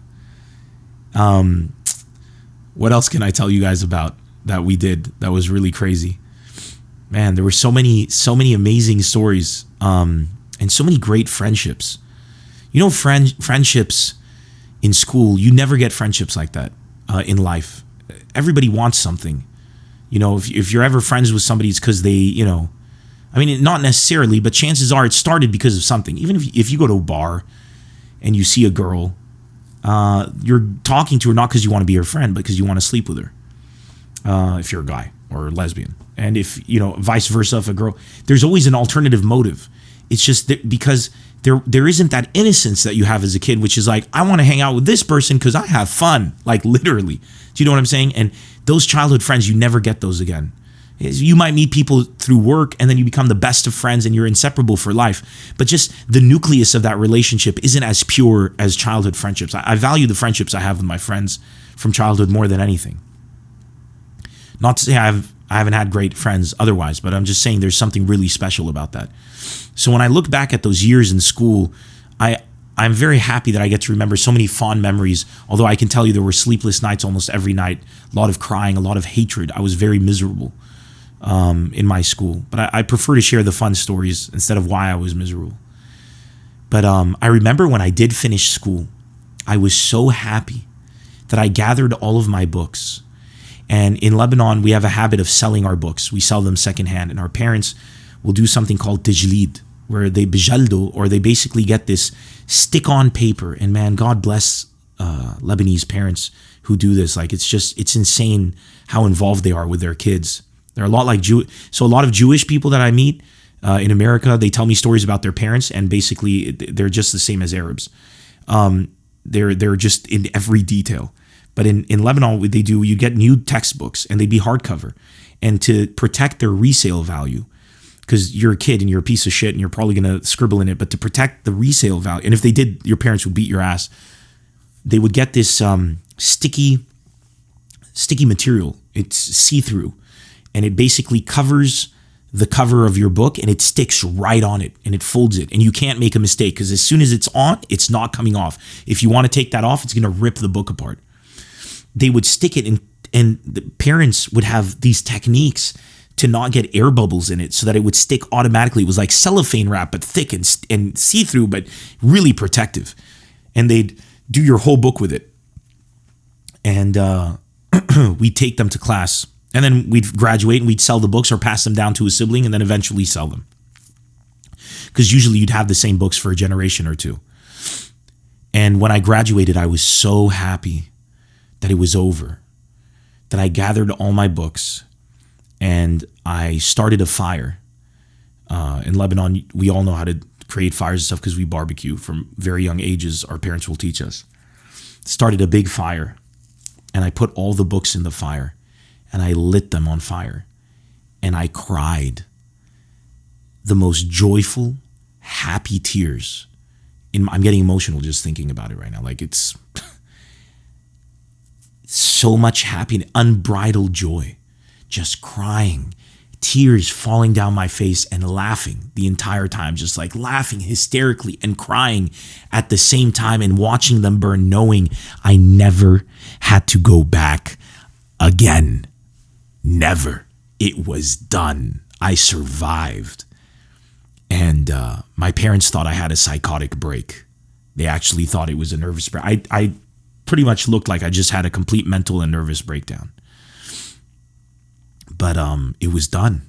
else can I tell you guys about that we did that was really crazy? Man, there were so many amazing stories, and so many great friendships. You know, friendships in school, you never get friendships like that in life. Everybody wants something. You know, if you're ever friends with somebody, it's because they, you know, I mean, not necessarily, but chances are it started because of something. Even if you go to a bar and you see a girl, you're talking to her not because you want to be her friend, but because you want to sleep with her. If you're a guy or a lesbian. And if, you know, vice versa, if a girl, there's always an alternative motive. It's just that because there isn't that innocence that you have as a kid, which is like, I want to hang out with this person because I have fun, like literally. Do you know what I'm saying? And those childhood friends, you never get those again. You might meet people through work and then you become the best of friends and you're inseparable for life. But just the nucleus of that relationship isn't as pure as childhood friendships. I value the friendships I have with my friends from childhood more than anything. Not to say I haven't had great friends otherwise, but I'm just saying there's something really special about that. So when I look back at those years in school, I'm very happy that I get to remember so many fond memories, although I can tell you there were sleepless nights almost every night, a lot of crying, a lot of hatred. I was very miserable in my school, but I prefer to share the fun stories instead of why I was miserable. But I remember when I did finish school, I was so happy that I gathered all of my books. And in Lebanon, we have a habit of selling our books. We sell them secondhand, and our parents will do something called tajlid, where they bijaldo, or they basically get this stick-on paper. And man, God bless Lebanese parents who do this. Like, it's insane how involved they are with their kids. They're a lot like so a lot of Jewish people that I meet in America, they tell me stories about their parents, and basically they're just the same as Arabs. They're just in every detail. But in Lebanon, what they do, you get new textbooks and they'd be hardcover. And to protect their resale value, because you're a kid and you're a piece of shit and you're probably going to scribble in it, but to protect the resale value, and if they did, your parents would beat your ass. They would get this sticky material. It's see-through. And it basically covers the cover of your book and it sticks right on it and it folds it. And you can't make a mistake because as soon as it's on, it's not coming off. If you want to take that off, it's going to rip the book apart. They would stick it and the parents would have these techniques to not get air bubbles in it so that it would stick automatically. It was like cellophane wrap, but thick and see-through, but really protective. And they'd do your whole book with it. And we'd take them to class. And then we'd graduate and we'd sell the books or pass them down to a sibling and then eventually sell them. Because usually you'd have the same books for a generation or two. And when I graduated, I was so happy that it was over, that I gathered all my books and I started a fire. In Lebanon, we all know how to create fires and stuff because we barbecue from very young ages. Our parents will teach us. Started a big fire and I put all the books in the fire and I lit them on fire and I cried the most joyful, happy tears. I'm getting emotional just thinking about it right now. Like it's so much happiness, unbridled joy, just crying, tears falling down my face and laughing the entire time, just like laughing hysterically and crying at the same time and watching them burn, knowing I never had to go back again. Never. It was done. I survived. And my parents thought I had a psychotic break. They actually thought it was a nervous breakdown. I pretty much looked like I just had a complete mental and nervous breakdown. But it was done.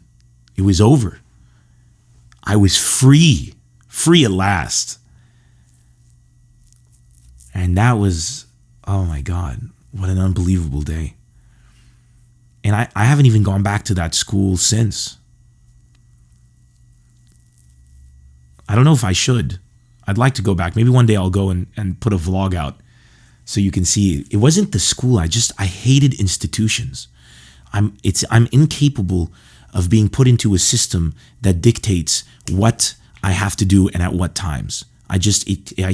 It was over. I was free at last. And that was, oh my God, what an unbelievable day. And I haven't even gone back to that school since. I don't know if I should. I'd like to go back. Maybe one day I'll go and put a vlog out so you can see. It wasn't the school. I hated institutions. I'm incapable of being put into a system that dictates what I have to do and at what times. I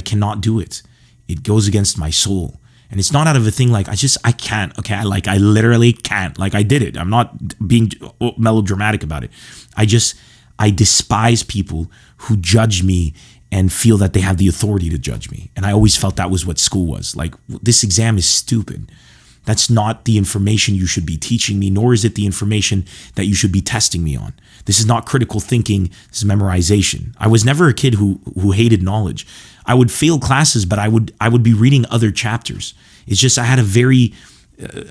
cannot do it. It goes against my soul. And it's not out of a thing like, I can't, okay? I literally can't. Like, I did it. I'm not being melodramatic about it. I despise people who judge me and feel that they have the authority to judge me. And I always felt that was what school was. Like, this exam is stupid. That's not the information you should be teaching me, nor is it the information that you should be testing me on. This is not critical thinking, this is memorization. I was never a kid who hated knowledge. I would fail classes, but I would be reading other chapters. It's just I had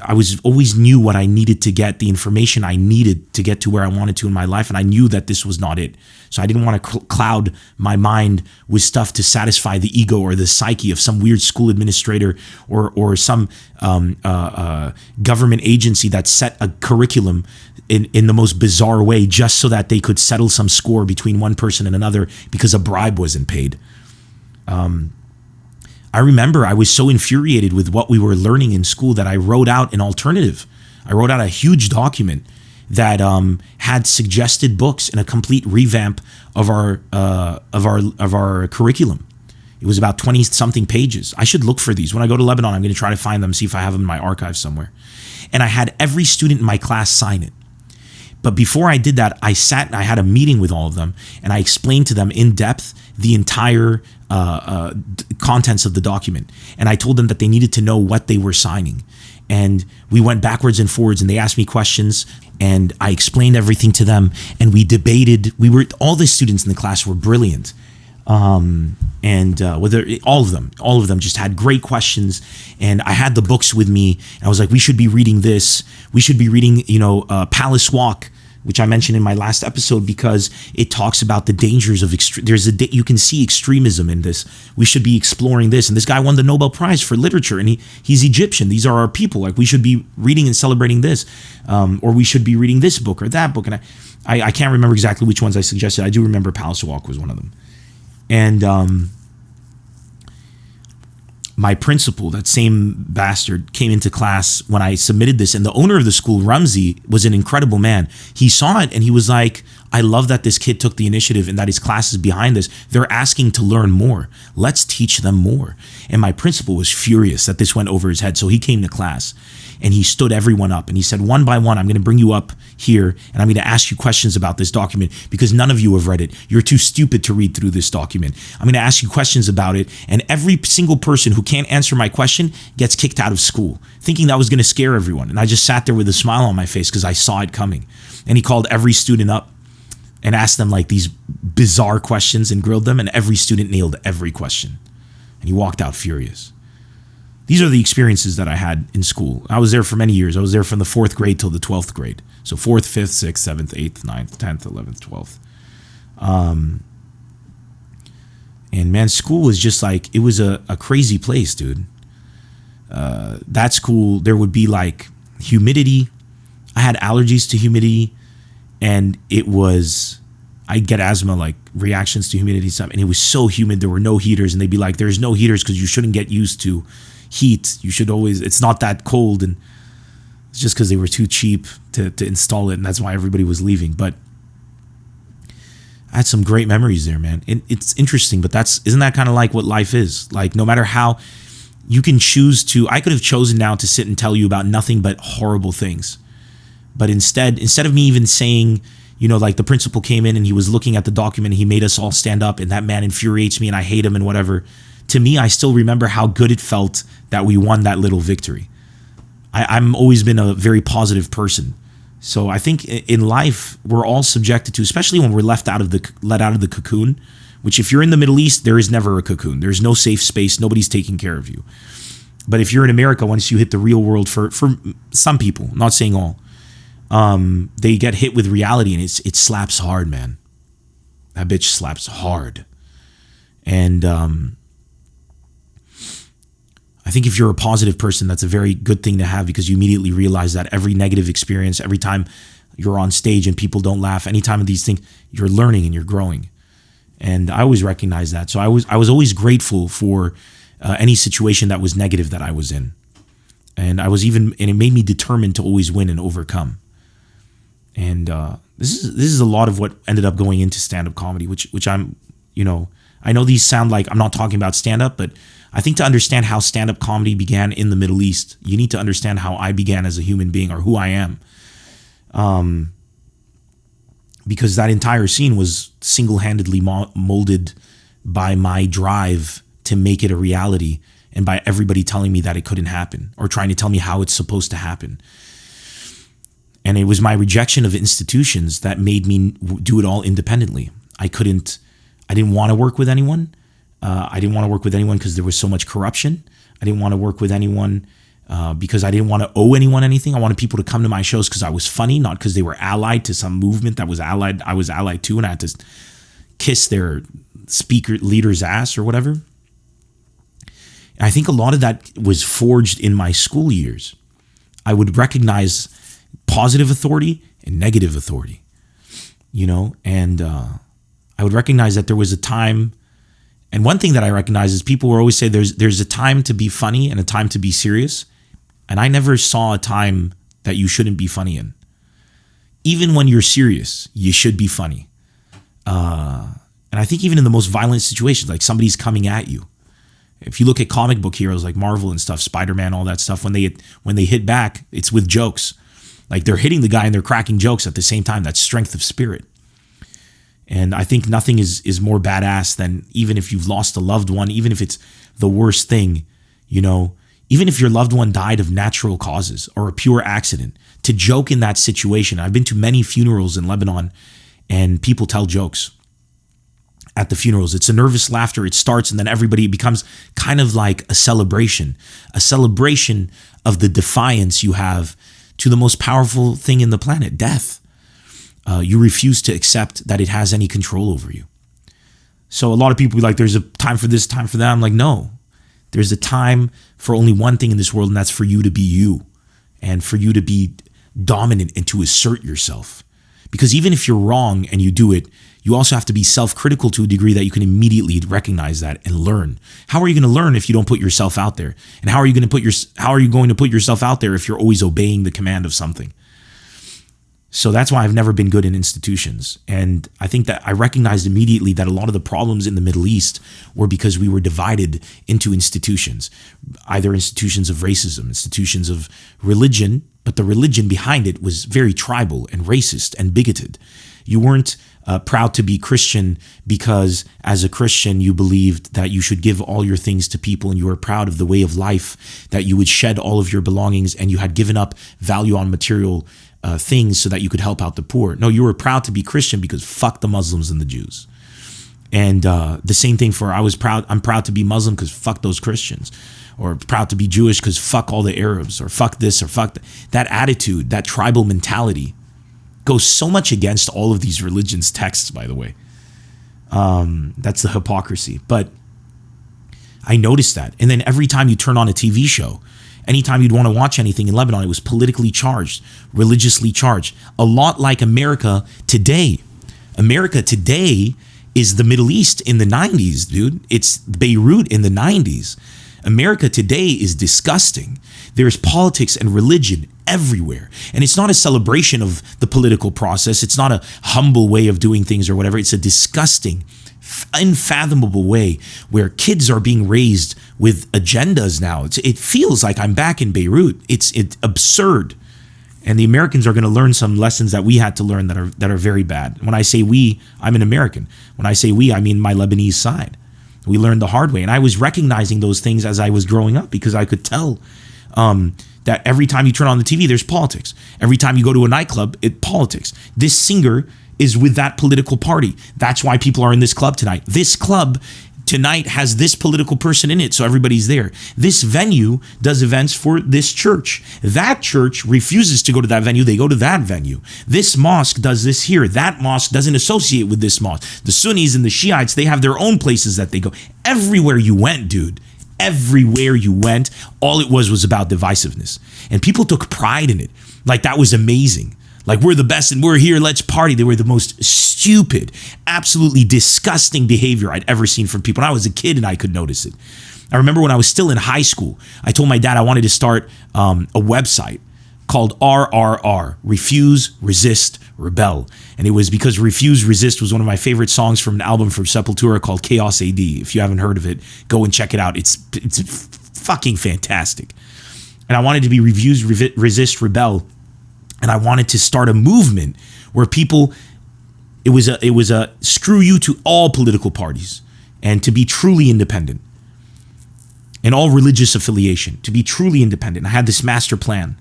I was always knew what I needed to get, the information I needed to get to where I wanted to in my life, and I knew that this was not it. So I didn't want to cloud my mind with stuff to satisfy the ego or the psyche of some weird school administrator or some government agency that set a curriculum in the most bizarre way just so that they could settle some score between one person and another because a bribe wasn't paid. I remember I was so infuriated with what we were learning in school that I wrote out an alternative. I wrote out a huge document that had suggested books and a complete revamp of our curriculum. It was about 20 something pages. I should look for these. When I go to Lebanon, I'm going to try to find them, see if I have them in my archive somewhere. And I had every student in my class sign it. But before I did that, I sat and I had a meeting with all of them, and I explained to them in depth the entire contents of the document. And I told them that they needed to know what they were signing. And we went backwards and forwards, and they asked me questions, and I explained everything to them, and we debated. All the students in the class were brilliant. All of them just had great questions, and I had the books with me, and I was like, we should be reading this. We should be reading, Palace Walk, which I mentioned in my last episode, because it talks about the dangers of you can see extremism in this. We should be exploring this. And this guy won the Nobel Prize for literature, and he's Egyptian. These are our people. Like, we should be reading and celebrating this, or we should be reading this book or that book. And I can't remember exactly which ones I suggested. I do remember Palace Walk was one of them. And my principal, that same bastard, came into class when I submitted this, and the owner of the school, Ramsey, was an incredible man. He saw it and he was like, I love that this kid took the initiative and that his class is behind this. They're asking to learn more. Let's teach them more. And my principal was furious that this went over his head. So he came to class and he stood everyone up and he said, one by one, I'm going to bring you up here and I'm going to ask you questions about this document because none of you have read it. You're too stupid to read through this document. I'm going to ask you questions about it, and every single person who can't answer my question gets kicked out of school, thinking that was going to scare everyone. And I just sat there with a smile on my face because I saw it coming. And he called every student up and asked them like these bizarre questions and grilled them, and every student nailed every question. And he walked out furious. These are the experiences that I had in school. I was there for many years. I was there from the 4th grade till the 12th grade. So 4th, 5th, 6th, 7th, 8th, 9th, 10th, 11th, 12th. And man, school was just like, it was a crazy place, dude. That school, there would be like humidity. I had allergies to humidity, and I'd get asthma, like reactions to humidity and stuff. And it was so humid, there were no heaters, and they'd be like, there's no heaters because you shouldn't get used to heat. You should always, it's not that cold. And it's just because they were too cheap to install it, and that's why everybody was leaving. But I had some great memories there, man. It's interesting, but isn't that kind of like what life is? Like, no matter how you can choose to, I could have chosen now to sit and tell you about nothing but horrible things. But instead of me even saying, like the principal came in and he was looking at the document and he made us all stand up, and that man infuriates me and I hate him and whatever. To me, I still remember how good it felt that we won that little victory. I'm always been a very positive person. So I think in life, we're all subjected to, especially when we're let out of the cocoon, which if you're in the Middle East, there is never a cocoon. There's no safe space. Nobody's taking care of you. But if you're in America, once you hit the real world, for some people, not saying all, they get hit with reality, and it slaps hard, man. That bitch slaps hard. And I think if you're a positive person, that's a very good thing to have, because you immediately realize that every negative experience, every time you're on stage and people don't laugh, any time of these things, you're learning and you're growing. And I always recognize that. So I was always grateful for any situation that was negative that I was in. And and it made me determined to always win and overcome. And this is a lot of what ended up going into stand-up comedy, which I'm, I know these sound like I'm not talking about stand-up, but I think to understand how stand-up comedy began in the Middle East, you need to understand how I began as a human being, or who I am. Because that entire scene was single-handedly molded by my drive to make it a reality, and by everybody telling me that it couldn't happen, or trying to tell me how it's supposed to happen. And it was my rejection of institutions that made me do it all independently. I didn't want to work with anyone. I didn't want to work with anyone because there was so much corruption. I didn't want to work with anyone because I didn't want to owe anyone anything. I wanted people to come to my shows because I was funny, not because they were allied to some movement that I was allied to, and I had to kiss their leader's ass or whatever. And I think a lot of that was forged in my school years. I would recognize positive authority and negative authority, and I would recognize that there was a time. And one thing that I recognize is people will always say there's a time to be funny and a time to be serious. And I never saw a time that you shouldn't be funny in. Even when you're serious, you should be funny. And I think even in the most violent situations, like somebody's coming at you. If you look at comic book heroes like Marvel and stuff, Spider-Man, all that stuff, when they hit back, it's with jokes. Like they're hitting the guy and they're cracking jokes at the same time. That's strength of spirit. And I think nothing is more badass than, even if you've lost a loved one, even if it's the worst thing, even if your loved one died of natural causes or a pure accident, to joke in that situation. I've been to many funerals in Lebanon, and people tell jokes at the funerals. It's a nervous laughter. It starts, and then it becomes kind of like a celebration of the defiance you have to the most powerful thing in the planet, death. You refuse to accept that it has any control over you. So a lot of people be like, there's a time for this, time for that. I'm like, no, there's a time for only one thing in this world, and that's for you to be you, and for you to be dominant and to assert yourself. Because even if you're wrong and you do it, you also have to be self-critical to a degree that you can immediately recognize that and learn. How are you going to learn if you don't put yourself out there? And how are you going to put yourself out there if you're always obeying the command of something? So that's why I've never been good in institutions. And I think that I recognized immediately that a lot of the problems in the Middle East were because we were divided into institutions, either institutions of racism, institutions of religion, but the religion behind it was very tribal and racist and bigoted. You weren't proud to be Christian because as a Christian, you believed that you should give all your things to people, and you were proud of the way of life, that you would shed all of your belongings, and you had given up value on material things so that you could help out the poor. No, you were proud to be Christian because fuck the Muslims and the Jews. And the same thing I'm proud to be Muslim because fuck those Christians, or proud to be Jewish because fuck all the Arabs, or fuck this or fuck that. That attitude, that tribal mentality goes so much against all of these religions' texts, by the way. That's the hypocrisy. But I noticed that. And then every time you turn on a TV show, anytime you'd want to watch anything in Lebanon, it was politically charged, religiously charged. A lot like America today. America today is the Middle East in the 90s, dude. It's Beirut in the 90s. America today is disgusting. There's politics and religion everywhere. And it's not a celebration of the political process. It's not a humble way of doing things or whatever. It's a disgusting, unfathomable way where kids are being raised with agendas now. It feels like I'm back in Beirut. It's absurd. And the Americans are going to learn some lessons that we had to learn that are very bad. When I say we, I'm an American. When I say we, I mean my Lebanese side. We learned the hard way. And I was recognizing those things as I was growing up because I could tell that every time you turn on the TV, there's politics. Every time you go to a nightclub, it's politics. This singer is with that political party. That's why people are in this club tonight. This club tonight has this political person in it, so everybody's there. This venue does events for this church. That church refuses to go to that venue. They go to that venue. This mosque does this here. That mosque doesn't associate with this mosque. The Sunnis and the Shiites, they have their own places that they go. Everywhere you went, dude, everywhere you went, all it was about divisiveness. And people took pride in it. Like, that was amazing. Like, we're the best and we're here, let's party. They were the most stupid, absolutely disgusting behavior I'd ever seen from people. And I was a kid and I could notice it. I remember when I was still in high school, I told my dad I wanted to start a website called RRR, Refuse, Resist, Rebel. And it was because Refuse, Resist was one of my favorite songs from an album from Sepultura called Chaos AD. If you haven't heard of it, go and check it out. It's fucking fantastic. And I wanted to be Refuse, Resist, Rebel. And I wanted to start a movement where people, it was a screw you to all political parties and to be truly independent and all religious affiliation, to be truly independent. I had this master plan.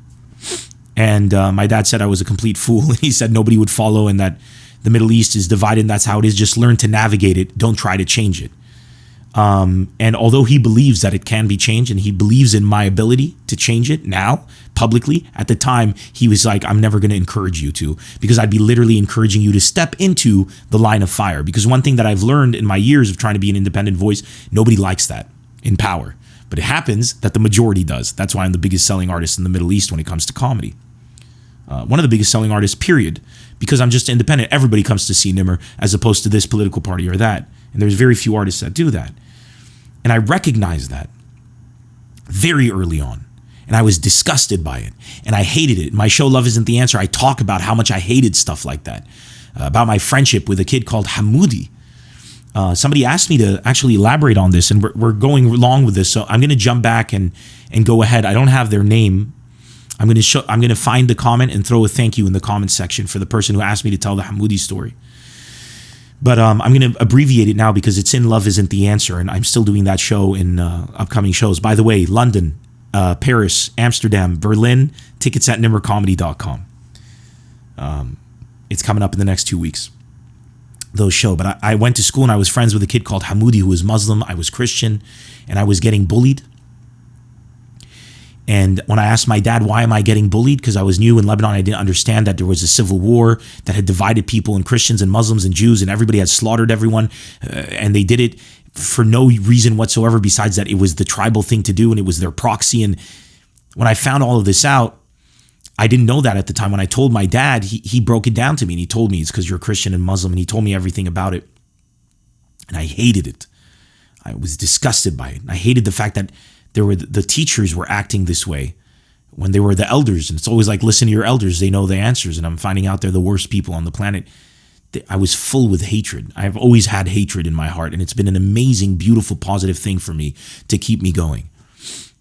And my dad said I was a complete fool. And he said nobody would follow and that the Middle East is divided and that's how it is. Just learn to navigate it. Don't try to change it. And although he believes that it can be changed and he believes in my ability to change it now publicly, at the time he was like, I'm never going to encourage you to, because I'd be literally encouraging you to step into the line of fire. Because one thing that I've learned in my years of trying to be an independent voice, nobody likes that in power. But it happens that the majority does. That's why I'm the biggest selling artist in the Middle East when it comes to comedy. One of the biggest selling artists, period, because I'm just independent. Everybody comes to see Nemr as opposed to this political party or that. And there's very few artists that do that. And I recognized that very early on. And I was disgusted by it. And I hated it. In my show, Love Isn't the Answer, I talk about how much I hated stuff like that. About my friendship with a kid called Hamoudi. Somebody asked me to actually elaborate on this, and we're going along with this. So I'm going to jump back and go ahead. I don't have their name. I'm going to find the comment and throw a thank you in the comment section for the person who asked me to tell the Hamoudi story. But I'm going to abbreviate it now because it's in Love Isn't the Answer, and I'm still doing that show in upcoming shows. By the way, London, Paris, Amsterdam, Berlin, tickets at nimmercomedy.com. It's coming up in the next 2 weeks, those show. But I went to school and I was friends with a kid called Hamoudi who was Muslim. I was Christian, and I was getting bullied. And when I asked my dad, why am I getting bullied? Because I was new in Lebanon. I didn't understand that there was a civil war that had divided people and Christians and Muslims and Jews, and everybody had slaughtered everyone. And they did it for no reason whatsoever besides that it was the tribal thing to do and it was their proxy. And when I found all of this out, I didn't know that at the time. When I told my dad, he broke it down to me and he told me it's because you're Christian and Muslim, and he told me everything about it. And I hated it. I was disgusted by it. I hated the fact that the teachers were acting this way when they were the elders. And it's always like, listen to your elders. They know the answers. And I'm finding out they're the worst people on the planet. I was full with hatred. I've always had hatred in my heart. And it's been an amazing, beautiful, positive thing for me to keep me going.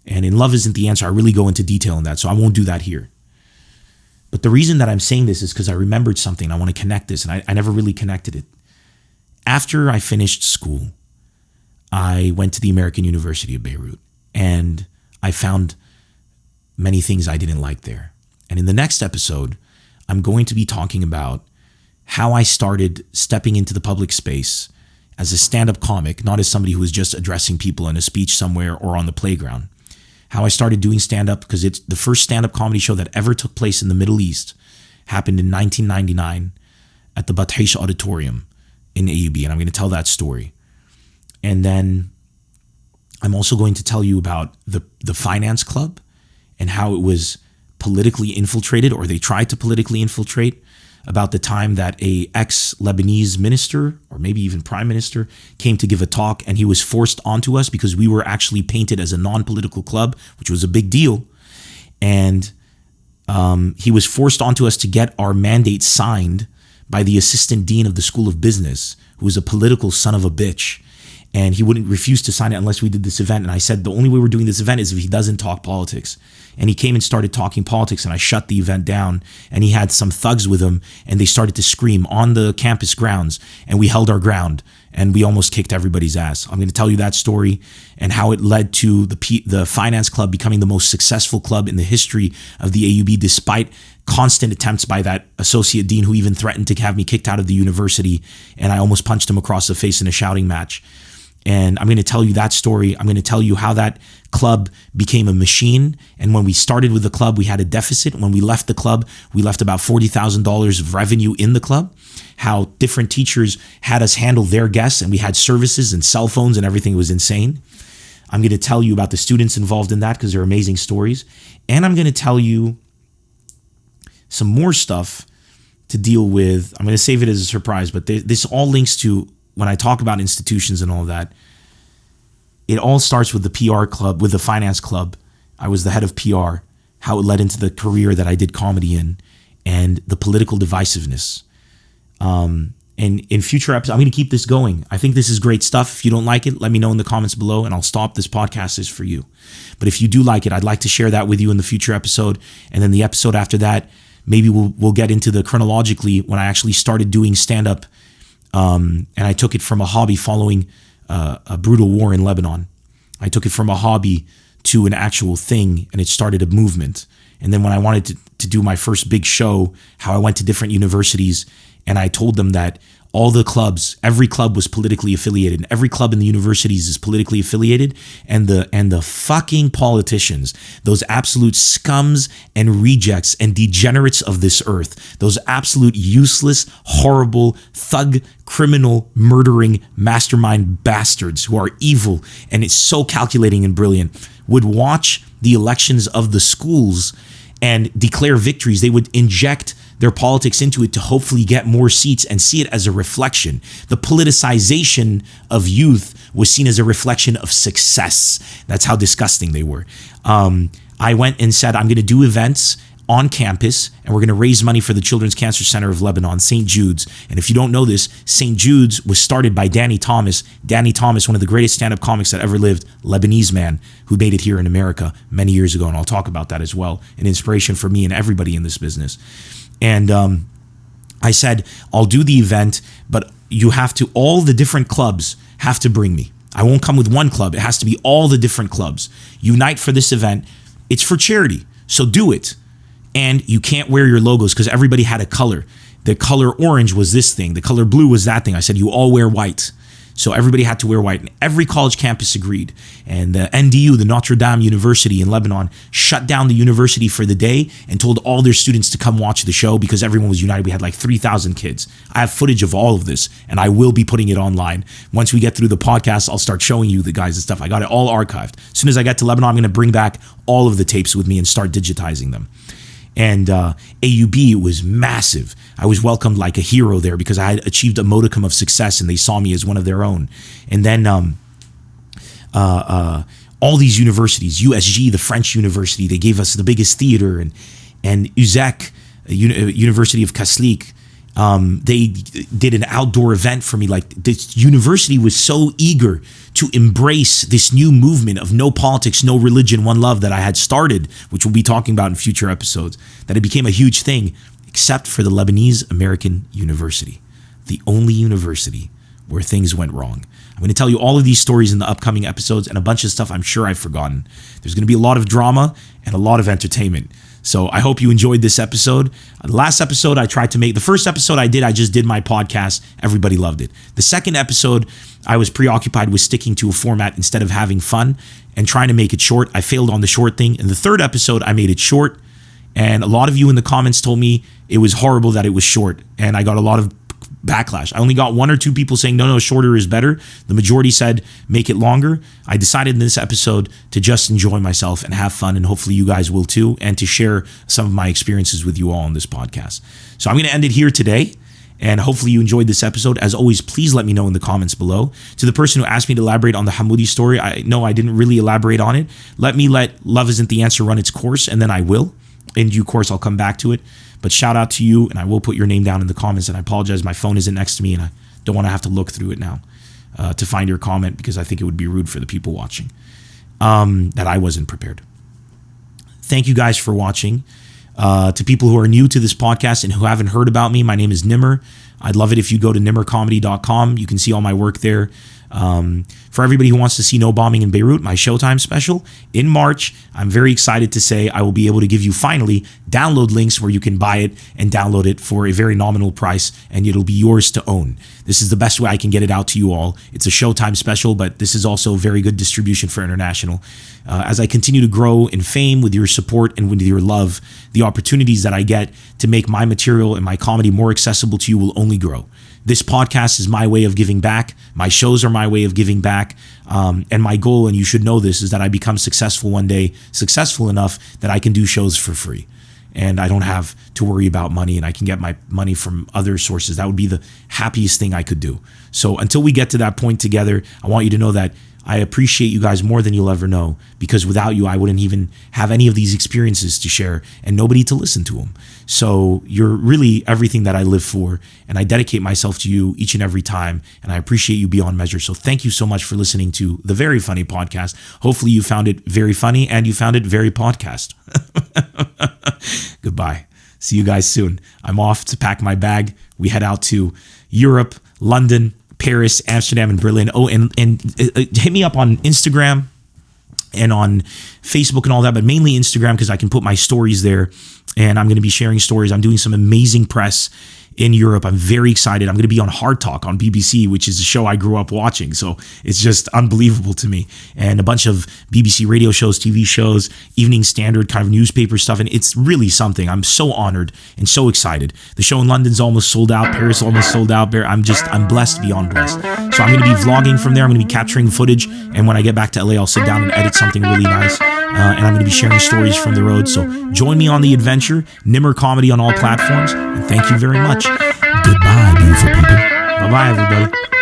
And in Love Isn't the Answer, I really go into detail in that. So I won't do that here. But the reason that I'm saying this is because I remembered something. I want to connect this. And I never really connected it. After I finished school, I went to the American University of Beirut. And I found many things I didn't like there. And in the next episode, I'm going to be talking about how I started stepping into the public space as a stand-up comic, not as somebody who was just addressing people in a speech somewhere or on the playground. How I started doing stand-up, because it's the first stand-up comedy show that ever took place in the Middle East, happened in 1999 at the Bathish Auditorium in AUB. And I'm going to tell that story. And then I'm also going to tell you about the finance club and how it was politically infiltrated, or they tried to politically infiltrate, about the time that a ex-Lebanese minister, or maybe even prime minister, came to give a talk, and he was forced onto us because we were actually painted as a non-political club, which was a big deal. And he was forced onto us to get our mandate signed by the assistant dean of the School of Business, who was a political son of a bitch. And he wouldn't refuse to sign it unless we did this event. And I said, the only way we're doing this event is if he doesn't talk politics. And he came and started talking politics, and I shut the event down. And he had some thugs with him, and they started to scream on the campus grounds. And we held our ground. and we almost kicked everybody's ass. I'm going to tell you that story and how it led to the finance club becoming the most successful club in the history of the AUB, despite constant attempts by that associate dean who even threatened to have me kicked out of the university, and I almost punched him across the face in a shouting match. And I'm going to tell you that story. I'm going to tell you how that club became a machine. And when we started with the club, we had a deficit. When we left the club, we left about $40,000 of revenue in the club. How different teachers had us handle their guests, and we had services and cell phones and everything. It was insane. I'm going to tell you about the students involved in that because they're amazing stories. And I'm going to tell you some more stuff to deal with. I'm going to save it as a surprise, but this all links to when I talk about institutions and all of that. It all starts with the PR club, with the finance club. I was the head of PR, how it led into the career that I did comedy in, and the political divisiveness. And in future episodes, I'm going to keep this going. I think this is great stuff. If you don't like it, let me know in the comments below, and I'll stop. This podcast is for you. But if you do like it, I'd like to share that with you in the future episode. And then the episode after that, maybe we'll get into the chronologically when I actually started doing stand-up. And I took it from a hobby following a brutal war in Lebanon. I took it from a hobby to an actual thing, and it started a movement. And then when I wanted to do my first big show, how I went to different universities, and I told them that all the clubs, every club was politically affiliated, and every club in the universities is politically affiliated, and the fucking politicians, those absolute scums and rejects and degenerates of this earth, those absolute useless, horrible, thug, criminal, murdering, mastermind bastards who are evil and it's so calculating and brilliant, would watch the elections of the schools and declare victories. They would inject their politics into it to hopefully get more seats and see it as a reflection. The politicization of youth was seen as a reflection of success. That's how disgusting they were. I went and said, I'm going to do events on campus, and we're going to raise money for the Children's Cancer Center of Lebanon, St. Jude's. And if you don't know this, St. Jude's was started by Danny Thomas. Danny Thomas, one of the greatest stand-up comics that ever lived, Lebanese man who made it here in America many years ago, and I'll talk about that as well. An inspiration for me and everybody in this business. And I said, I'll do the event, but you have to, all the different clubs have to bring me. I won't come with one club. It has to be all the different clubs. Unite for this event. It's for charity, so do it. And you can't wear your logos because everybody had a color. The color orange was this thing. The color blue was that thing. I said, you all wear white. So everybody had to wear white. And every college campus agreed. And the NDU, the Notre Dame University in Lebanon, shut down the university for the day and told all their students to come watch the show because everyone was united. We had like 3,000 kids. I have footage of all of this, and I will be putting it online. Once we get through the podcast, I'll start showing you the guys and stuff. I got it all archived. As soon as I get to Lebanon, I'm going to bring back all of the tapes with me and start digitizing them. And AUB was massive. I was welcomed like a hero there because I had achieved a modicum of success and they saw me as one of their own. And then all these universities, USG, the French university, they gave us the biggest theater, and UZEK, University of Kaslik, they did an outdoor event for me. Like, this university was so eager to embrace this new movement of no politics, no religion, one love that I had started, which we'll be talking about in future episodes, that it became a huge thing, except for the Lebanese American University, the only university where things went wrong. I'm going to tell you all of these stories in the upcoming episodes and a bunch of stuff I'm sure I've forgotten. There's going to be a lot of drama and a lot of entertainment. So I hope you enjoyed this episode. The last episode I tried to make, the first episode I just did my podcast. Everybody loved it. The second episode, I was preoccupied with sticking to a format instead of having fun and trying to make it short. I failed on the short thing. In the third episode, I made it short. And a lot of you in the comments told me it was horrible that it was short. And I got a lot of backlash. I only got 1 or 2 people saying, no, shorter is better. The majority said, make it longer. I decided in this episode to just enjoy myself and have fun, and hopefully you guys will too, and to share some of my experiences with you all on this podcast. So I'm going to end it here today, and hopefully you enjoyed this episode. As always, please let me know in the comments below. To the person who asked me to elaborate on the Hamoudi story, I didn't really elaborate on it. Let Love Isn't the Answer run its course, and then I will. In due course, I'll come back to it. But shout out to you, and I will put your name down in the comments. And I apologize, my phone isn't next to me, and I don't want to have to look through it now to find your comment, because I think it would be rude for the people watching that I wasn't prepared. Thank you guys for watching. To people who are new to this podcast and who haven't heard about me, my name is Nemr. I'd love it if you go to nemrcomedy.com. You can see all my work there. For everybody who wants to see No Bombing in Beirut, my Showtime special, in March, I'm very excited to say I will be able to give you finally download links where you can buy it and download it for a very nominal price, and it'll be yours to own. This is the best way I can get it out to you all. It's a Showtime special, but this is also very good distribution for international. As I continue to grow in fame with your support and with your love, the opportunities that I get to make my material and my comedy more accessible to you will only grow. This podcast is my way of giving back. My shows are my way of giving back. And my goal, and you should know this, is that I become successful one day, successful enough that I can do shows for free. And I don't have to worry about money, and I can get my money from other sources. That would be the happiest thing I could do. So until we get to that point together, I want you to know that I appreciate you guys more than you'll ever know, because without you, I wouldn't even have any of these experiences to share and nobody to listen to them. So you're really everything that I live for, and I dedicate myself to you each and every time, and I appreciate you beyond measure. So thank you so much for listening to the Very Funny Podcast. Hopefully you found it very funny and you found it very podcast. Goodbye. See you guys soon. I'm off to pack my bag. We head out to Europe, London, Paris, Amsterdam, and Berlin. Oh, and hit me up on Instagram and on Facebook and all that, but mainly Instagram, because I can put my stories there, and I'm going to be sharing stories. I'm doing some amazing press in Europe. I'm very excited. I'm going to be on Hard Talk on BBC, which is a show I grew up watching. So it's just unbelievable to me. And a bunch of BBC radio shows, TV shows, Evening Standard kind of newspaper stuff. And it's really something. I'm so honored and so excited. The show in London's almost sold out. Paris almost sold out. I'm blessed beyond blessed. So I'm going to be vlogging from there. I'm going to be capturing footage. And when I get back to LA, I'll sit down and edit something really nice. And I'm going to be sharing stories from the road. So join me on the adventure. Nemr Comedy on all platforms. And thank you very much. Goodbye, beautiful people. Bye-bye, everybody.